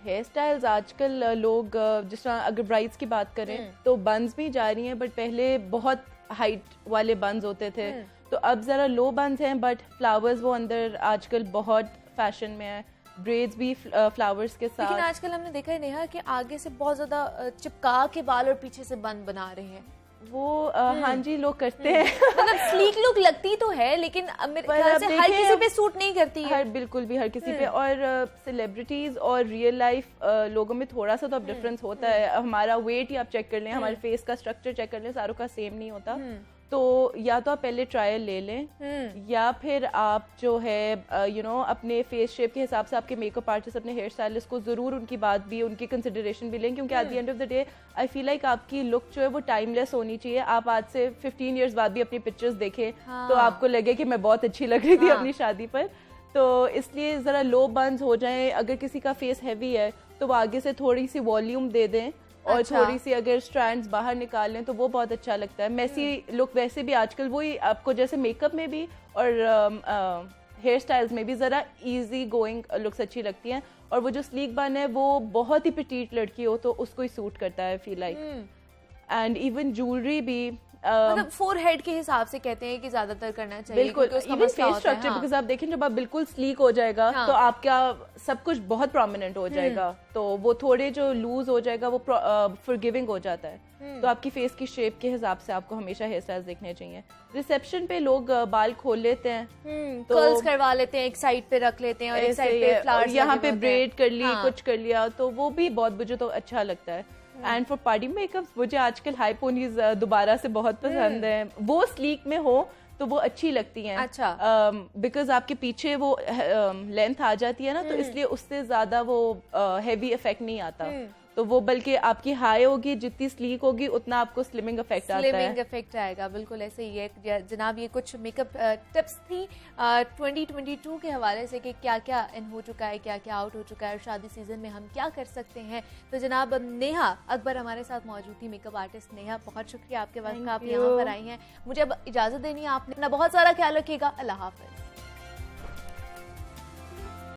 हेयर स्टाइल्स आजकल लोग, जिस तरह अगर ब्राइड्स की बात करें तो बन्स भी जा रही हैं, बट पहले बहुत हाइट वाले बन्स होते थे, तो अब जरा लो बन्स हैं, बट फ्लावर्स वो अंदर आजकल बहुत फैशन में है। ब्रेड्स भी फ्लावर्स के साथ। लेकिन आजकल हमने देखा है नेहा कि आगे से बहुत ज्यादा चिपका के बाल और पीछे से बन बना रहे हैं, वो हाँ जी लोग करते हैं। मतलब स्लीक लुक लगती तो है, लेकिन मेरे ख्याल से हर किसी पे सूट नहीं करती है। बिल्कुल भी हर किसी पे, और सेलिब्रिटीज और रियल लाइफ लोगों में थोड़ा सा तो अब डिफरेंस होता है। हमारा वेट ही आप चेक कर लें, हमारे फेस का स्ट्रक्चर चेक कर लें, सारों का सेम नहीं होता। तो या तो आप पहले ट्रायल ले लें, या फिर आप जो है अपने फेस शेप के हिसाब से आपके मेकअप आर्टिस्ट, अपने हेयर स्टाइलिस्ट को जरूर उनकी बात भी, उनकी कंसिडरेशन भी लें, क्योंकि at the end of the day I feel like आपकी लुक जो है वो टाइमलेस होनी चाहिए। आप आज से 15 इयर्स बाद भी अपनी पिक्चर्स देखें तो आपको लगे कि मैं बहुत अच्छी लग रही थी अपनी शादी पर। तो इसलिए जरा लो बन्स हो जाएं। अगर किसी का फेस हैवी है तो वो आगे से थोड़ी सी वॉल्यूम दे दें, और थोड़ी सी अगर स्ट्रैंड्स बाहर निकाल लें तो वो बहुत अच्छा लगता है। मेसी लुक वैसे भी आजकल वही आपको जैसे मेकअप में भी और हेयर स्टाइल्स में भी जरा इजी गोइंग लुक्स अच्छी लगती हैं, और वो जो स्लीक बन है वो बहुत ही पिटीट लड़की हो तो उसको ही सूट करता है feel like. And even jewellery भी मतलब फोरहेड के हिसाब से कहते हैं कि ज्यादातर करना चाहिए, बिल्कुल। इवन फेस स्ट्रक्चर, बिकॉज आप देखें जब आप बिल्कुल स्लीक हो जाएगा तो आपका सब कुछ बहुत प्रोमिनेंट हो जाएगा, तो वो थोड़े जो लूज हो जाएगा वो फॉरगिविंग हो जाता है। तो आपकी फेस की शेप के हिसाब से आपको हमेशा हेयर स्टाइल्स देखने चाहिए। रिसेप्शन पे लोग बाल खोल लेते हैं, तो कर्ल्स करवा लेते हैं, एक साइड पे रख लेते हैं और एक साइड पे फ्लावर्स, यहाँ पे ब्रेड कर ली, कुछ कर लिया, तो वो भी बहुत मुझे तो अच्छा लगता है। एंड फॉर पार्टी मेकअप्स मुझे आजकल हाई पोनीज दोबारा से बहुत पसंद है। वो स्लीक में हो तो वो अच्छी लगती हैं, अच्छा, बिकॉज आपके पीछे वो लेंथ आ जाती है ना, तो इसलिए उससे ज्यादा वो हैवी इफेक्ट नहीं आता। तो वो बल्कि आपकी हाई होगी, जितनी स्लीक होगी उतना आपको स्लिमिंग इफेक्ट आता है। स्लिमिंग इफेक्ट आएगा, बिल्कुल ऐसे ही है जनाब। ये कुछ मेकअप टिप्स थी 2022 के हवाले से कि क्या क्या इन हो चुका है, क्या क्या आउट हो चुका है, और शादी सीजन में हम क्या कर सकते हैं। तो जनाब नेहा अकबर हमारे साथ मौजूद थी, मेकअप आर्टिस्ट नेहा, बहुत शुक्रिया आपके वक्त का, आप यहाँ पर आई हैं। मुझे अब इजाजत देनी है, आपने अपना बहुत सारा ख्याल रखिएगा। अल्लाह हाफिज।